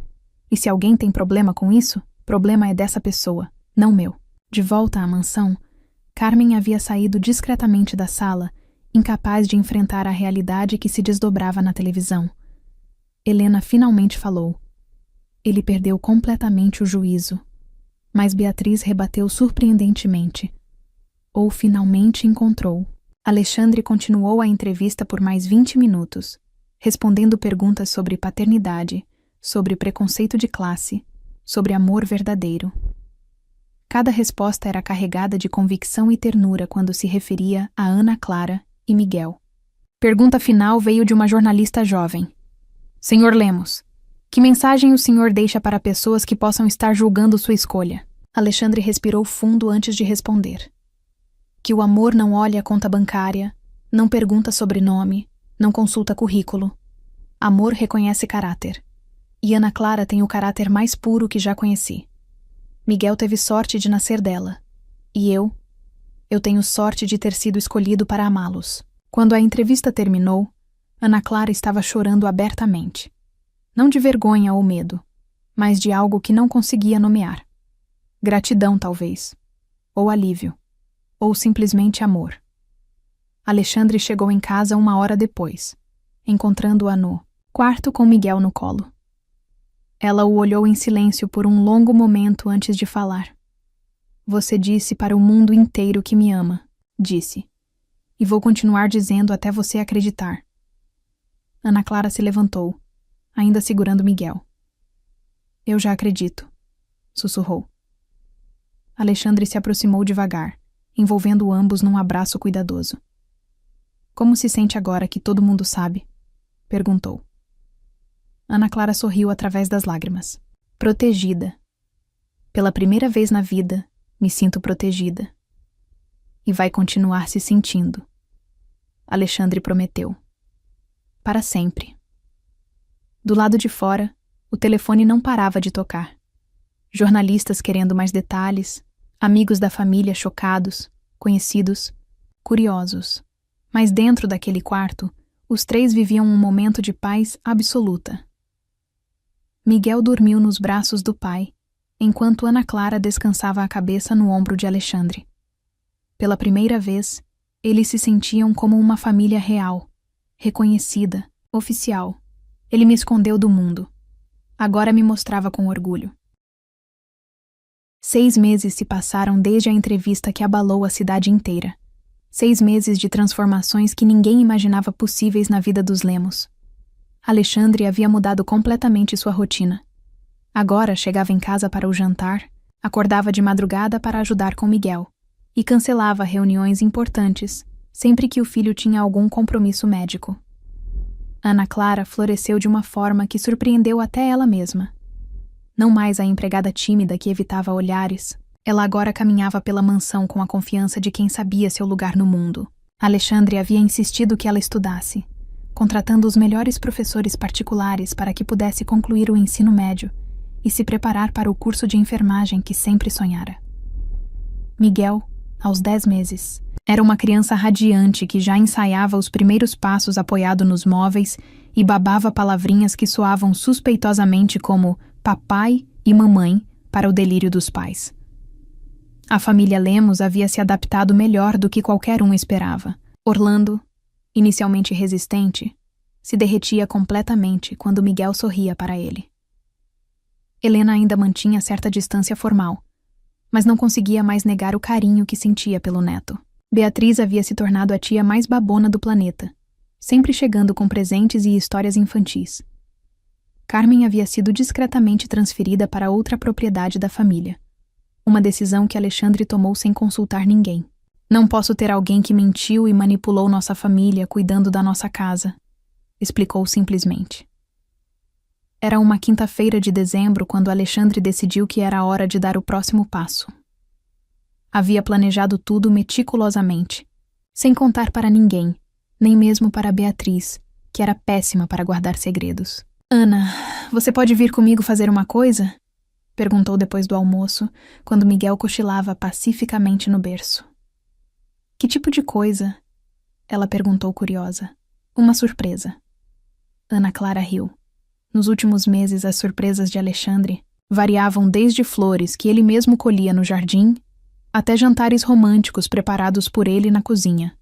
E se alguém tem problema com isso, problema é dessa pessoa, não meu. De volta à mansão, Carmen havia saído discretamente da sala, incapaz de enfrentar a realidade que se desdobrava na televisão. Helena finalmente falou. Ele perdeu completamente o juízo. Mas Beatriz rebateu surpreendentemente. Ou finalmente encontrou. Alexandre continuou a entrevista por mais 20 minutos, respondendo perguntas sobre paternidade, sobre preconceito de classe, sobre amor verdadeiro. Cada resposta era carregada de convicção e ternura quando se referia a Ana Clara e Miguel. Pergunta final veio de uma jornalista jovem. Senhor Lemos, que mensagem o senhor deixa para pessoas que possam estar julgando sua escolha? Alexandre respirou fundo antes de responder. Que o amor não olha a conta bancária, não pergunta sobrenome, não consulta currículo. Amor reconhece caráter. E Ana Clara tem o caráter mais puro que já conheci. Miguel teve sorte de nascer dela. E eu tenho sorte de ter sido escolhido para amá-los. Quando a entrevista terminou, Ana Clara estava chorando abertamente. Não de vergonha ou medo, mas de algo que não conseguia nomear. Gratidão, talvez. Ou alívio. Ou simplesmente amor. Alexandre chegou em casa 1 hora depois, encontrando-a no quarto com Miguel no colo. Ela o olhou em silêncio por um longo momento antes de falar. Você disse para o mundo inteiro que me ama, disse. E vou continuar dizendo até você acreditar. Ana Clara se levantou, ainda segurando Miguel. Eu já acredito, sussurrou. Alexandre se aproximou devagar, envolvendo ambos num abraço cuidadoso. Como se sente agora que todo mundo sabe? Perguntou. Ana Clara sorriu através das lágrimas. Protegida. Pela primeira vez na vida, me sinto protegida. E vai continuar se sentindo. Alexandre prometeu. Para sempre. Do lado de fora, o telefone não parava de tocar. Jornalistas querendo mais detalhes, amigos da família chocados, conhecidos, curiosos. Mas dentro daquele quarto, os 3 viviam um momento de paz absoluta. Miguel dormiu nos braços do pai, enquanto Ana Clara descansava a cabeça no ombro de Alexandre. Pela primeira vez, eles se sentiam como uma família real, reconhecida, oficial. Ele me escondeu do mundo. Agora me mostrava com orgulho. 6 meses se passaram desde a entrevista que abalou a cidade inteira. 6 meses de transformações que ninguém imaginava possíveis na vida dos Lemos. Alexandre havia mudado completamente sua rotina. Agora chegava em casa para o jantar, acordava de madrugada para ajudar com Miguel e cancelava reuniões importantes sempre que o filho tinha algum compromisso médico. Ana Clara floresceu de uma forma que surpreendeu até ela mesma. Não mais a empregada tímida que evitava olhares, ela agora caminhava pela mansão com a confiança de quem sabia seu lugar no mundo. Alexandre havia insistido que ela estudasse, contratando os melhores professores particulares para que pudesse concluir o ensino médio e se preparar para o curso de enfermagem que sempre sonhara. Miguel, aos 10 meses, era uma criança radiante que já ensaiava os primeiros passos apoiado nos móveis e babava palavrinhas que soavam suspeitosamente como papai e mamãe para o delírio dos pais. A família Lemos havia se adaptado melhor do que qualquer um esperava. Orlando, inicialmente resistente, se derretia completamente quando Miguel sorria para ele. Helena ainda mantinha certa distância formal, mas não conseguia mais negar o carinho que sentia pelo neto. Beatriz havia se tornado a tia mais babona do planeta, sempre chegando com presentes e histórias infantis. Carmen havia sido discretamente transferida para outra propriedade da família, uma decisão que Alexandre tomou sem consultar ninguém. Não posso ter alguém que mentiu e manipulou nossa família cuidando da nossa casa, explicou simplesmente. Era uma quinta-feira de dezembro quando Alexandre decidiu que era hora de dar o próximo passo. Havia planejado tudo meticulosamente, sem contar para ninguém, nem mesmo para Beatriz, que era péssima para guardar segredos. Ana, você pode vir comigo fazer uma coisa? Perguntou depois do almoço, quando Miguel cochilava pacificamente no berço. Que tipo de coisa? Ela perguntou curiosa. Uma surpresa. Ana Clara riu. Nos últimos meses, as surpresas de Alexandre variavam desde flores que ele mesmo colhia no jardim até jantares românticos preparados por ele na cozinha.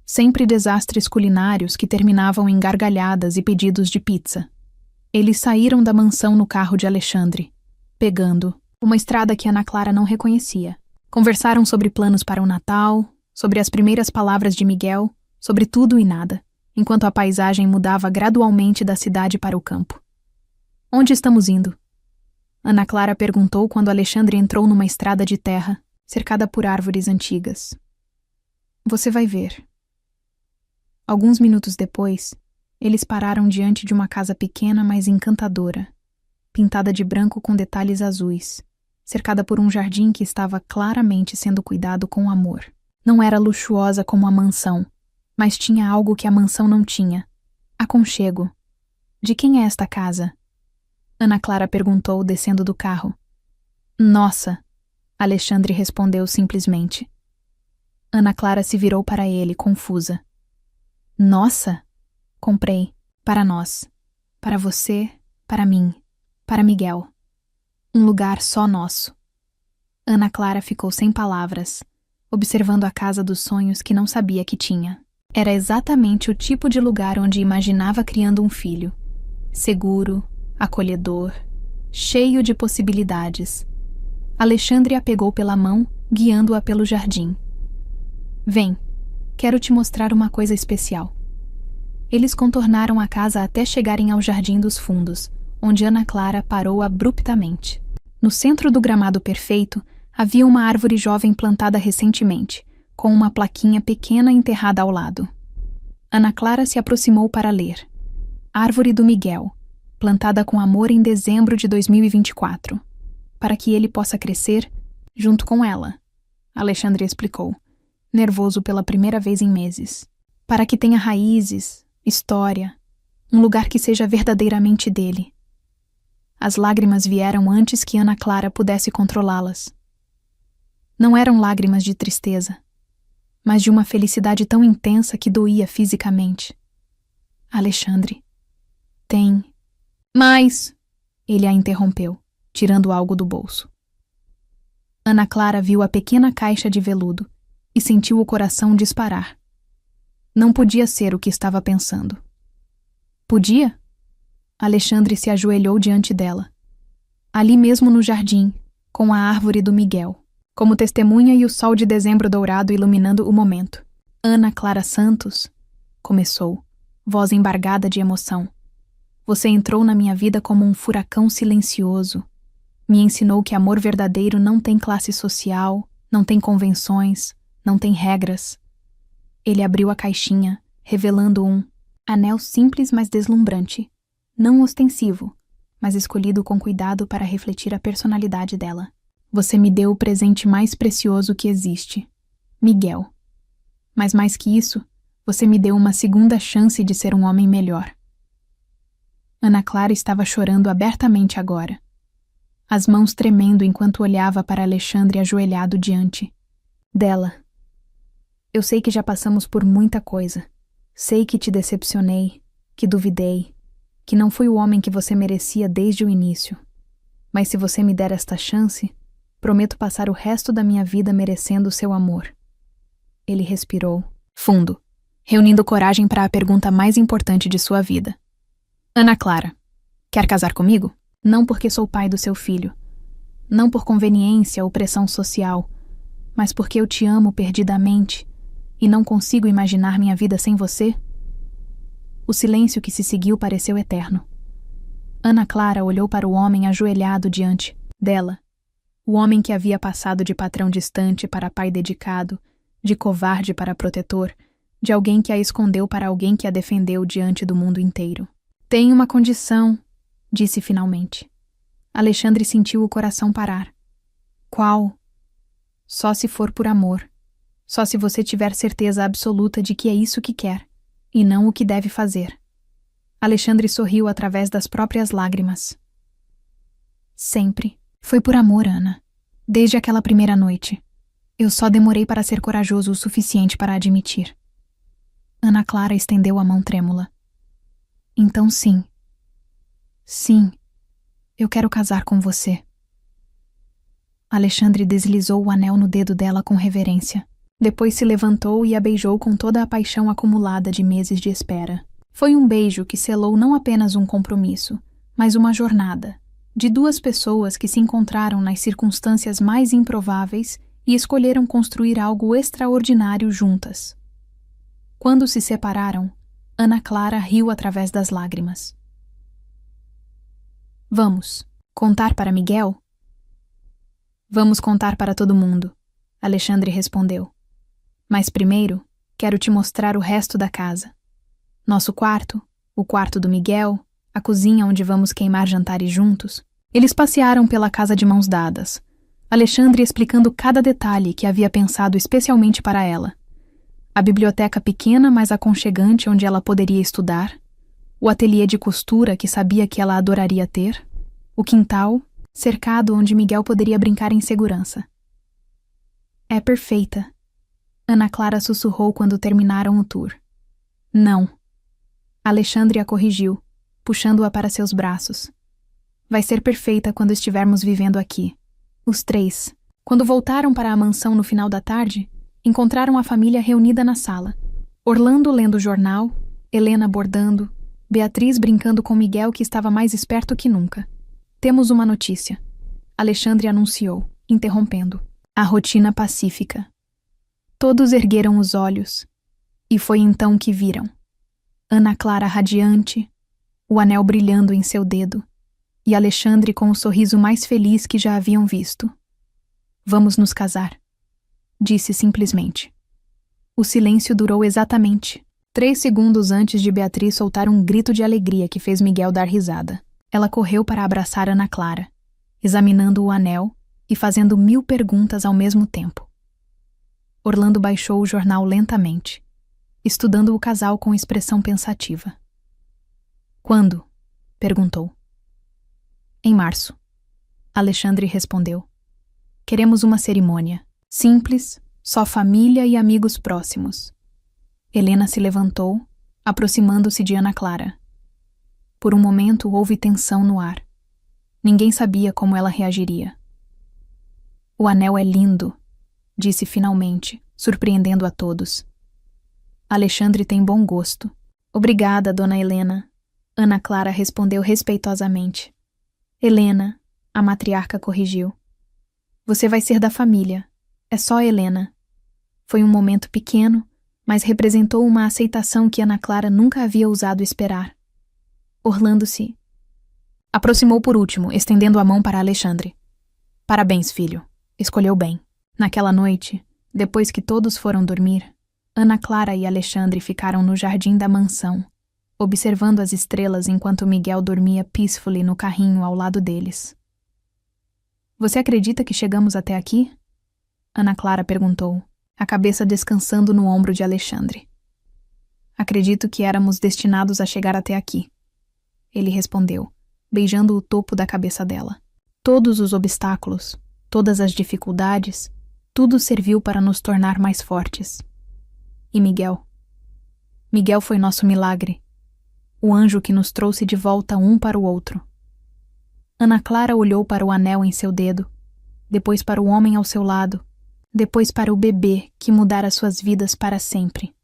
Sempre desastres culinários que terminavam em gargalhadas e pedidos de pizza. Eles saíram da mansão no carro de Alexandre, pegando uma estrada que Ana Clara não reconhecia. Conversaram sobre planos para o Natal, sobre as primeiras palavras de Miguel, sobre tudo e nada, enquanto a paisagem mudava gradualmente da cidade para o campo. Onde estamos indo? Ana Clara perguntou quando Alexandre entrou numa estrada de terra, cercada por árvores antigas. Você vai ver. Alguns minutos depois, eles pararam diante de uma casa pequena, mas encantadora, pintada de branco com detalhes azuis, cercada por um jardim que estava claramente sendo cuidado com amor. Não era luxuosa como a mansão, mas tinha algo que a mansão não tinha: aconchego. De quem é esta casa? Ana Clara perguntou, descendo do carro. Nossa, Alexandre respondeu simplesmente. Ana Clara se virou para ele, confusa. Nossa? Comprei. Para nós. Para você, para mim, para Miguel. Um lugar só nosso. Ana Clara ficou sem palavras, observando a casa dos sonhos que não sabia que tinha. Era exatamente o tipo de lugar onde imaginava criando um filho. Seguro, acolhedor, cheio de possibilidades. Alexandre a pegou pela mão, guiando-a pelo jardim. Vem, quero te mostrar uma coisa especial. Eles contornaram a casa até chegarem ao Jardim dos Fundos, onde Ana Clara parou abruptamente. No centro do gramado perfeito, havia uma árvore jovem plantada recentemente, com uma plaquinha pequena enterrada ao lado. Ana Clara se aproximou para ler. Árvore do Miguel, plantada com amor em dezembro de 2024, para que ele possa crescer junto com ela, Alexandre explicou, nervoso pela primeira vez em meses. Para que tenha raízes, história, um lugar que seja verdadeiramente dele. As lágrimas vieram antes que Ana Clara pudesse controlá-las. Não eram lágrimas de tristeza, mas de uma felicidade tão intensa que doía fisicamente. Alexandre, tem... Mas... Ele a interrompeu, tirando algo do bolso. Ana Clara viu a pequena caixa de veludo e sentiu o coração disparar. Não podia ser o que estava pensando. Podia? Alexandre se ajoelhou diante dela. Ali mesmo no jardim, com a árvore do Miguel, como testemunha e o sol de dezembro dourado iluminando o momento. Ana Clara Santos, começou, voz embargada de emoção. Você entrou na minha vida como um furacão silencioso. Me ensinou que amor verdadeiro não tem classe social, não tem convenções, não tem regras. Ele abriu a caixinha, revelando um anel simples mas deslumbrante, não ostensivo, mas escolhido com cuidado para refletir a personalidade dela. Você me deu o presente mais precioso que existe, Miguel. Mas mais que isso, você me deu uma segunda chance de ser um homem melhor. Ana Clara estava chorando abertamente agora, as mãos tremendo enquanto olhava para Alexandre ajoelhado diante dela. Eu sei que já passamos por muita coisa. Sei que te decepcionei, que duvidei, que não fui o homem que você merecia desde o início. Mas se você me der esta chance, prometo passar o resto da minha vida merecendo o seu amor. Ele respirou fundo, reunindo coragem para a pergunta mais importante de sua vida. Ana Clara, quer casar comigo? Não porque sou pai do seu filho. Não por conveniência ou pressão social, mas porque eu te amo perdidamente e não consigo imaginar minha vida sem você? O silêncio que se seguiu pareceu eterno. Ana Clara olhou para o homem ajoelhado diante dela. O homem que havia passado de patrão distante para pai dedicado, de covarde para protetor, de alguém que a escondeu para alguém que a defendeu diante do mundo inteiro. Tem uma condição, disse finalmente. Alexandre sentiu o coração parar. Qual? Só se for por amor. Só se você tiver certeza absoluta de que é isso que quer, e não o que deve fazer. Alexandre sorriu através das próprias lágrimas. Sempre. Foi por amor, Ana. Desde aquela primeira noite. Eu só demorei para ser corajoso o suficiente para admitir. Ana Clara estendeu a mão trêmula. Então sim. Sim. Eu quero casar com você. Alexandre deslizou o anel no dedo dela com reverência. Depois se levantou e a beijou com toda a paixão acumulada de meses de espera. Foi um beijo que selou não apenas um compromisso, mas uma jornada, de duas pessoas que se encontraram nas circunstâncias mais improváveis e escolheram construir algo extraordinário juntas. Quando se separaram, Ana Clara riu através das lágrimas. Vamos contar para Miguel? Vamos contar para todo mundo, Alexandre respondeu. Mas primeiro, quero te mostrar o resto da casa. Nosso quarto, o quarto do Miguel, a cozinha onde vamos queimar jantares juntos. Eles passearam pela casa de mãos dadas, Alexandre explicando cada detalhe que havia pensado especialmente para ela. A biblioteca pequena, mas aconchegante onde ela poderia estudar, o ateliê de costura que sabia que ela adoraria ter, o quintal, cercado onde Miguel poderia brincar em segurança. É perfeita. Ana Clara sussurrou quando terminaram o tour. Não. Alexandre a corrigiu, puxando-a para seus braços. Vai ser perfeita quando estivermos vivendo aqui. Os três. Quando voltaram para a mansão no final da tarde, encontraram a família reunida na sala. Orlando lendo o jornal, Helena bordando, Beatriz brincando com Miguel que estava mais esperto que nunca. Temos uma notícia. Alexandre anunciou, interrompendo. A rotina pacífica. Todos ergueram os olhos, e foi então que viram. Ana Clara radiante, o anel brilhando em seu dedo, e Alexandre com o sorriso mais feliz que já haviam visto. Vamos nos casar, disse simplesmente. O silêncio durou exatamente 3 segundos antes de Beatriz soltar um grito de alegria que fez Miguel dar risada. Ela correu para abraçar Ana Clara, examinando o anel e fazendo 1000 perguntas ao mesmo tempo. Orlando baixou o jornal lentamente, estudando o casal com expressão pensativa. Quando? Perguntou. Em março. Alexandre respondeu. Queremos uma cerimônia. Simples, só família e amigos próximos. Helena se levantou, aproximando-se de Ana Clara. Por um momento houve tensão no ar. Ninguém sabia como ela reagiria. O anel é lindo, disse finalmente, surpreendendo a todos. Alexandre tem bom gosto. Obrigada, dona Helena. Ana Clara respondeu respeitosamente. Helena, a matriarca corrigiu. Você vai ser da família. É só Helena. Foi um momento pequeno, mas representou uma aceitação que Ana Clara nunca havia ousado esperar. Orlando se aproximou por último, estendendo a mão para Alexandre. Parabéns, filho. Escolheu bem. Naquela noite, depois que todos foram dormir, Ana Clara e Alexandre ficaram no jardim da mansão, observando as estrelas enquanto Miguel dormia peacefully no carrinho ao lado deles. Você acredita que chegamos até aqui? Ana Clara perguntou, a cabeça descansando no ombro de Alexandre. Acredito que éramos destinados a chegar até aqui. Ele respondeu, beijando o topo da cabeça dela. Todos os obstáculos, todas as dificuldades, tudo serviu para nos tornar mais fortes. E Miguel? Miguel foi nosso milagre, o anjo que nos trouxe de volta um para o outro. Ana Clara olhou para o anel em seu dedo, depois para o homem ao seu lado, depois para o bebê que mudara suas vidas para sempre.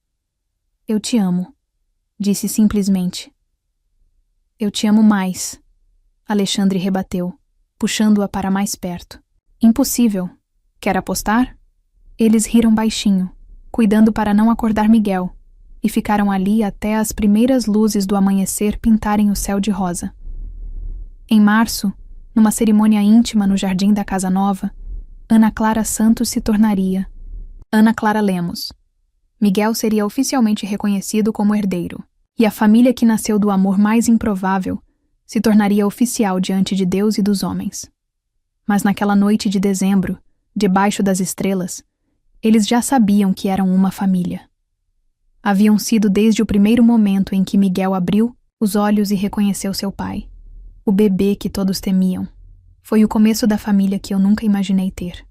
Eu te amo, disse simplesmente. Eu te amo mais, Alexandre rebateu, puxando-a para mais perto. Impossível. Quer apostar? Eles riram baixinho, cuidando para não acordar Miguel, e ficaram ali até as primeiras luzes do amanhecer pintarem o céu de rosa. Em março, numa cerimônia íntima no jardim da Casa Nova, Ana Clara Santos se tornaria Ana Clara Lemos. Miguel seria oficialmente reconhecido como herdeiro, e a família que nasceu do amor mais improvável se tornaria oficial diante de Deus e dos homens. Mas naquela noite de dezembro, debaixo das estrelas, eles já sabiam que eram uma família. Haviam sido desde o primeiro momento em que Miguel abriu os olhos e reconheceu seu pai, o bebê que todos temiam. Foi o começo da família que eu nunca imaginei ter.